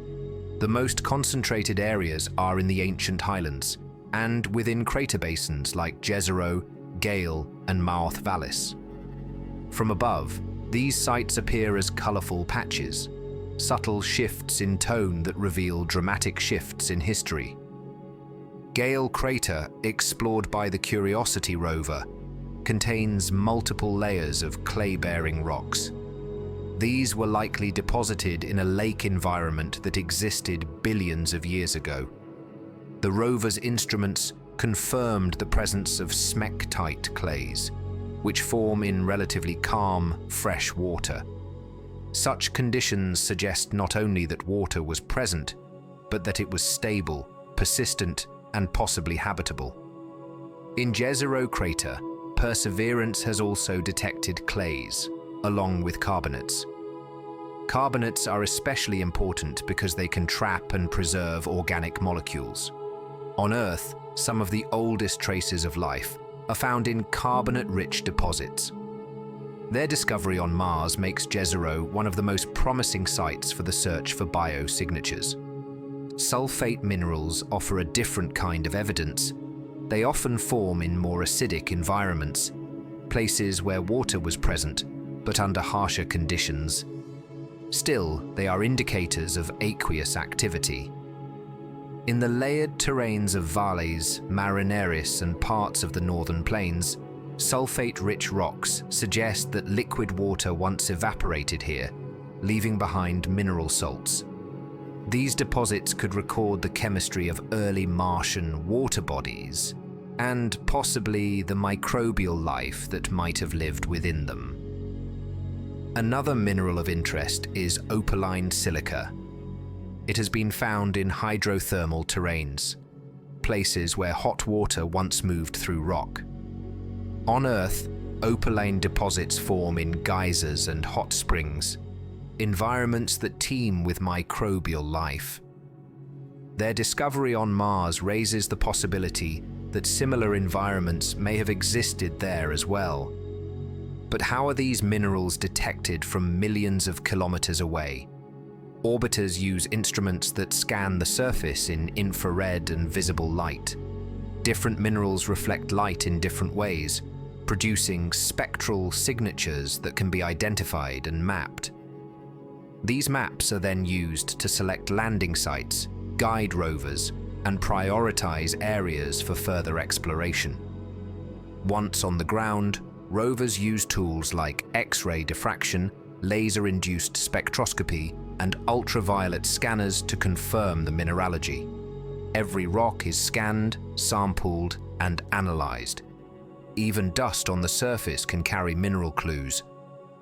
The most concentrated areas are in the ancient highlands and within crater basins like Jezero, Gale, and Valles. From above, these sites appear as colorful patches, subtle shifts in tone that reveal dramatic shifts in history. Gale crater, explored by the Curiosity rover, contains multiple layers of clay-bearing rocks. These were likely deposited in a lake environment that existed billions of years ago. The rover's instruments confirmed the presence of smectite clays, which form in relatively calm, fresh water. Such conditions suggest not only that water was present, but that it was stable, persistent, and possibly habitable. In Jezero crater, Perseverance has also detected clays, along with carbonates. Carbonates are especially important because they can trap and preserve organic molecules. On Earth, some of the oldest traces of life are found in carbonate-rich deposits. Their discovery on Mars makes Jezero one of the most promising sites for the search for biosignatures. Sulfate minerals offer a different kind of evidence. They often form in more acidic environments, places where water was present, but under harsher conditions. Still, they are indicators of aqueous activity. In the layered terrains of Valles, Marineris, and parts of the northern plains, sulfate-rich rocks suggest that liquid water once evaporated here, leaving behind mineral salts. These deposits could record the chemistry of early Martian water bodies, and possibly the microbial life that might have lived within them. Another mineral of interest is opaline silica. It has been found in hydrothermal terrains, places where hot water once moved through rock. On Earth, opaline deposits form in geysers and hot springs, environments that teem with microbial life. Their discovery on Mars raises the possibility that similar environments may have existed there as well. But how are these minerals detected from millions of kilometers away? Orbiters use instruments that scan the surface in infrared and visible light. Different minerals reflect light in different ways, producing spectral signatures that can be identified and mapped. These maps are then used to select landing sites, guide rovers, and prioritize areas for further exploration. Once on the ground, rovers use tools like X-ray diffraction, laser-induced spectroscopy, and ultraviolet scanners to confirm the mineralogy. Every rock is scanned, sampled, and analyzed. Even dust on the surface can carry mineral clues,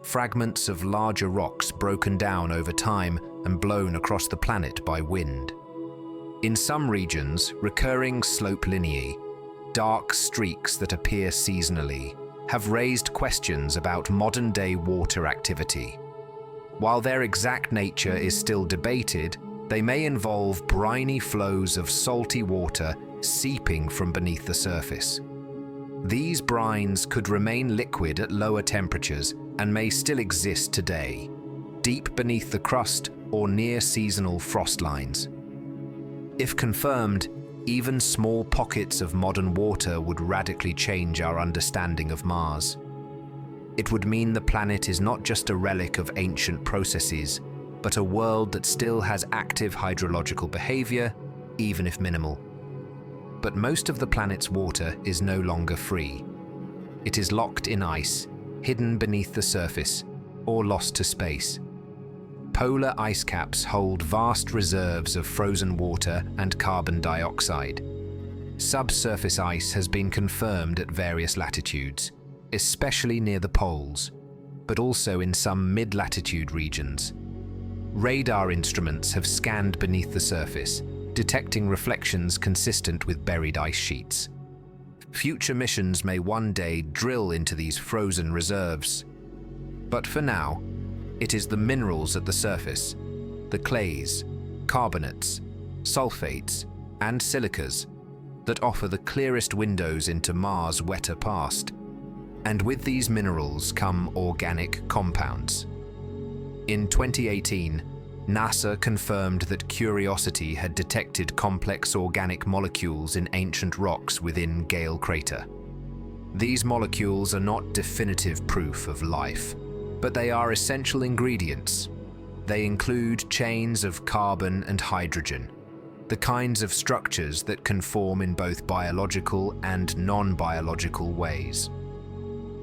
fragments of larger rocks broken down over time and blown across the planet by wind. In some regions, recurring slope lineae, dark streaks that appear seasonally, have raised questions about modern-day water activity. While their exact nature is still debated, they may involve briny flows of salty water seeping from beneath the surface. These brines could remain liquid at lower temperatures and may still exist today, deep beneath the crust or near seasonal frost lines. If confirmed, even small pockets of modern water would radically change our understanding of Mars. It would mean the planet is not just a relic of ancient processes, but a world that still has active hydrological behavior, even if minimal. But most of the planet's water is no longer free. It is locked in ice, hidden beneath the surface, or lost to space. Polar ice caps hold vast reserves of frozen water and carbon dioxide. Subsurface ice has been confirmed at various latitudes, especially near the poles, but also in some mid-latitude regions. Radar instruments have scanned beneath the surface, detecting reflections consistent with buried ice sheets. Future missions may one day drill into these frozen reserves. But for now, it is the minerals at the surface, the clays, carbonates, sulfates, and silicas that offer the clearest windows into Mars' wetter past. And with these minerals come organic compounds. In 2018, NASA confirmed that Curiosity had detected complex organic molecules in ancient rocks within Gale crater. These molecules are not definitive proof of life, but they are essential ingredients. They include chains of carbon and hydrogen, the kinds of structures that can form in both biological and non-biological ways.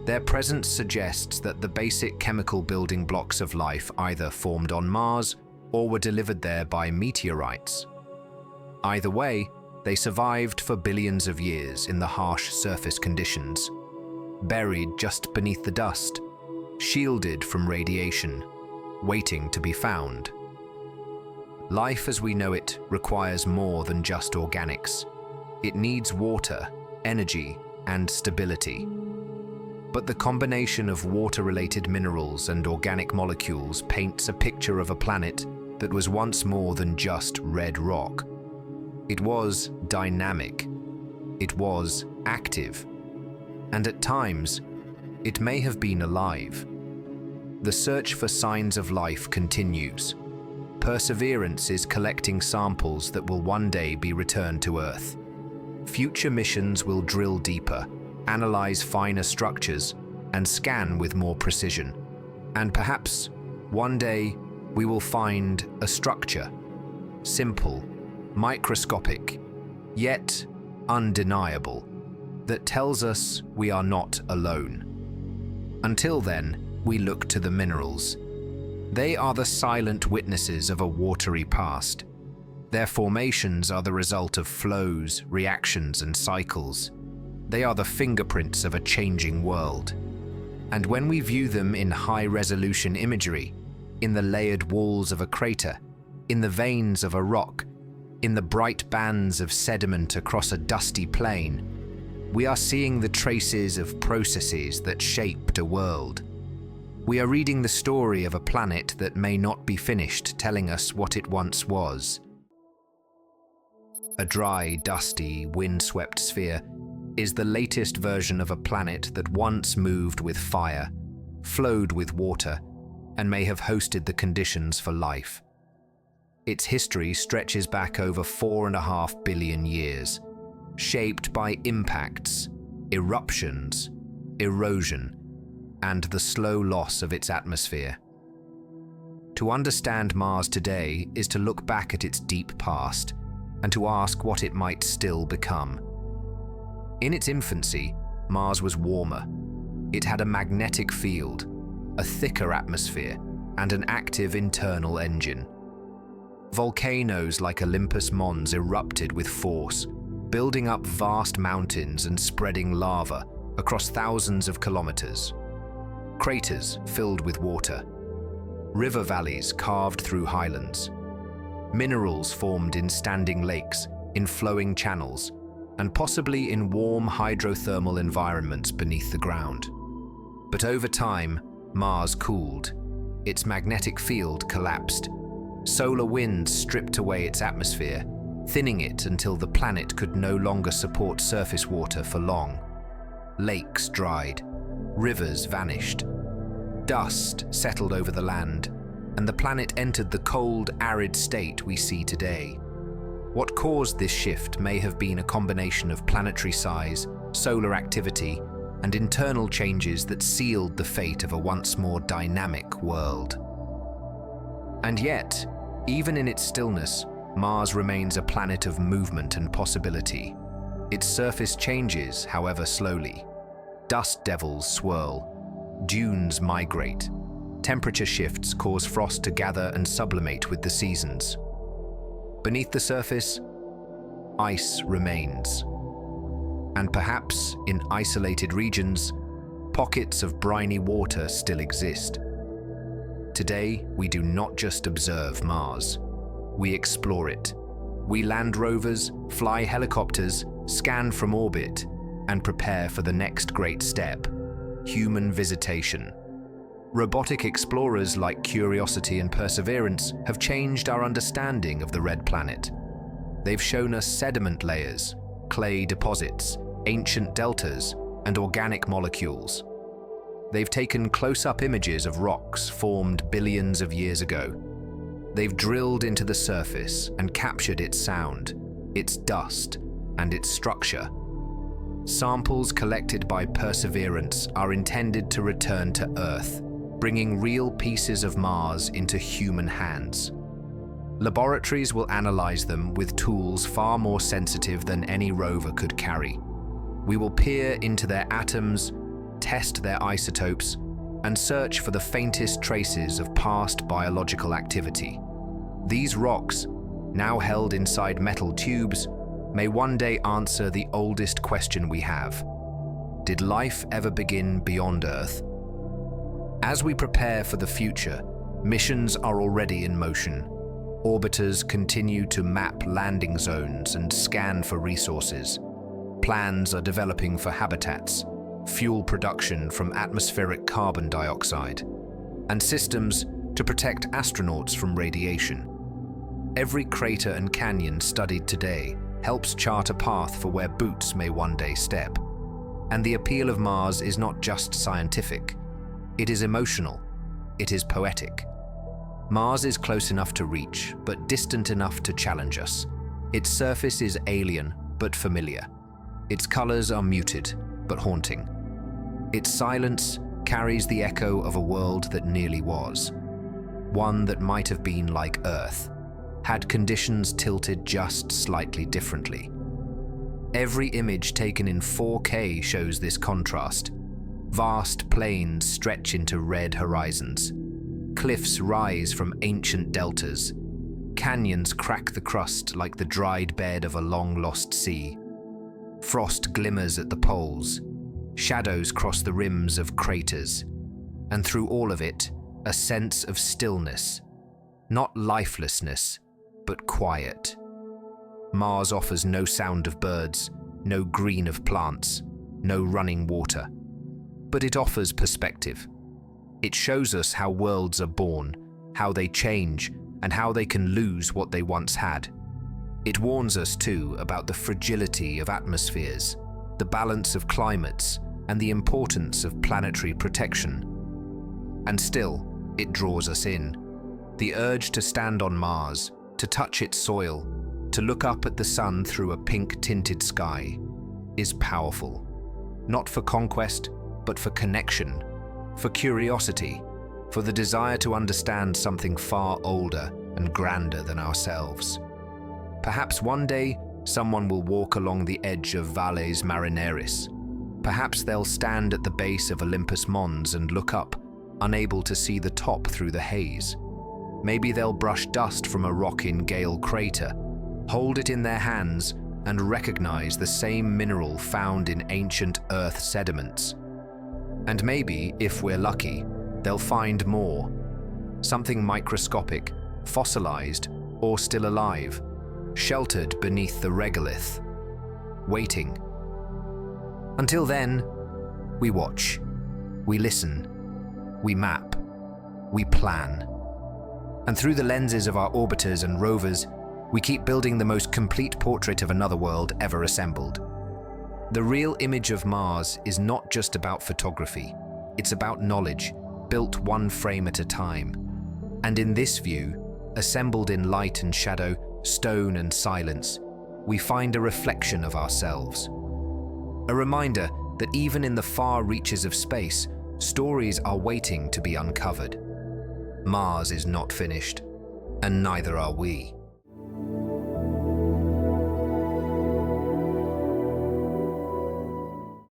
Their presence suggests that the basic chemical building blocks of life either formed on Mars or were delivered there by meteorites. Either way, They survived for billions of years in the harsh surface conditions, buried just beneath the dust, shielded from radiation, waiting to be found. Life as we know it requires more than just organics. It needs water, energy, and stability. But the combination of water-related minerals and organic molecules paints a picture of a planet that was once more than just red rock. It was dynamic. It was active. And at times, it may have been alive. The search for signs of life continues. Perseverance is collecting samples that will one day be returned to Earth. Future missions will drill deeper, analyze finer structures, and scan with more precision. And perhaps, one day, we will find a structure, simple, microscopic, yet undeniable, that tells us we are not alone. Until then, we look to the minerals. They are the silent witnesses of a watery past. Their formations are the result of flows, reactions, and cycles. They are the fingerprints of a changing world. And when we view them in high-resolution imagery, in the layered walls of a crater, in the veins of a rock, in the bright bands of sediment across a dusty plain, we are seeing the traces of processes that shaped a world. We are reading the story of a planet that may not be finished telling us what it once was. A dry, dusty, windswept sphere is the latest version of a planet that once moved with fire, flowed with water, and may have hosted the conditions for life. Its history stretches back over 4.5 billion years, shaped by impacts, eruptions, erosion, and the slow loss of its atmosphere. To understand Mars today is to look back at its deep past and to ask what it might still become. In its infancy, Mars was warmer. It had a magnetic field, a thicker atmosphere, and an active internal engine. Volcanoes like Olympus Mons erupted with force, building up vast mountains and spreading lava across thousands of kilometers. Craters filled with water, river valleys carved through highlands, minerals formed in standing lakes, in flowing channels, and possibly in warm hydrothermal environments beneath the ground. But over time, Mars cooled. Its magnetic field collapsed. Solar winds stripped away its atmosphere, thinning it until the planet could no longer support surface water for long. Lakes dried. Rivers vanished. Dust settled over the land, and the planet entered the cold, arid state we see today. What caused this shift may have been a combination of planetary size, solar activity, and internal changes that sealed the fate of a once more dynamic world. And yet, even in its stillness, Mars remains a planet of movement and possibility. Its surface changes, however, slowly. Dust devils swirl, dunes migrate, temperature shifts cause frost to gather and sublimate with the seasons. Beneath the surface, ice remains. And perhaps, in isolated regions, pockets of briny water still exist. Today, we do not just observe Mars. We explore it. We land rovers, fly helicopters, scan from orbit, and prepare for the next great step, human visitation. Robotic explorers like Curiosity and Perseverance have changed our understanding of the red planet. They've shown us sediment layers, clay deposits, ancient deltas, and organic molecules. They've taken close-up images of rocks formed billions of years ago. They've drilled into the surface and captured its sound, its dust, and its structure. Samples collected by Perseverance are intended to return to Earth, bringing real pieces of Mars into human hands. Laboratories will analyze them with tools far more sensitive than any rover could carry. We will peer into their atoms, test their isotopes, and search for the faintest traces of past biological activity. These rocks, now held inside metal tubes, may one day answer the oldest question we have. Did life ever begin beyond Earth? As we prepare for the future, missions are already in motion. Orbiters continue to map landing zones and scan for resources. Plans are developing for habitats, fuel production from atmospheric carbon dioxide, and systems to protect astronauts from radiation. Every crater and canyon studied today helps chart a path for where boots may one day step. And the appeal of Mars is not just scientific. It is emotional. It is poetic. Mars is close enough to reach, but distant enough to challenge us. Its surface is alien, but familiar. Its colors are muted, but haunting. Its silence carries the echo of a world that nearly was. One that might have been like Earth, had conditions tilted just slightly differently. Every image taken in 4K shows this contrast. Vast plains stretch into red horizons. Cliffs rise from ancient deltas. Canyons crack the crust like the dried bed of a long-lost sea. Frost glimmers at the poles. Shadows cross the rims of craters. And through all of it, a sense of stillness. Not lifelessness, but quiet. Mars offers no sound of birds, no green of plants, no running water. But it offers perspective. It shows us how worlds are born, how they change, and how they can lose what they once had. It warns us, too, about the fragility of atmospheres, the balance of climates, and the importance of planetary protection. And still, it draws us in. The urge to stand on Mars, to touch its soil, to look up at the sun through a pink-tinted sky, is powerful. Not for conquest, but for connection, for curiosity, for the desire to understand something far older and grander than ourselves. Perhaps one day, someone will walk along the edge of Valles Marineris. Perhaps they'll stand at the base of Olympus Mons and look up, unable to see the top through the haze. Maybe they'll brush dust from a rock in Gale crater, hold it in their hands, and recognize the same mineral found in ancient Earth sediments. And maybe, if we're lucky, they'll find more. Something microscopic, fossilized, or still alive, sheltered beneath the regolith, waiting. Until then, we watch, we listen, we map, we plan. And through the lenses of our orbiters and rovers, we keep building the most complete portrait of another world ever assembled. The real image of Mars is not just about photography. It's about knowledge, built one frame at a time. And in this view, assembled in light and shadow, stone and silence, we find a reflection of ourselves. A reminder that even in the far reaches of space, stories are waiting to be uncovered. Mars is not finished, and neither are we.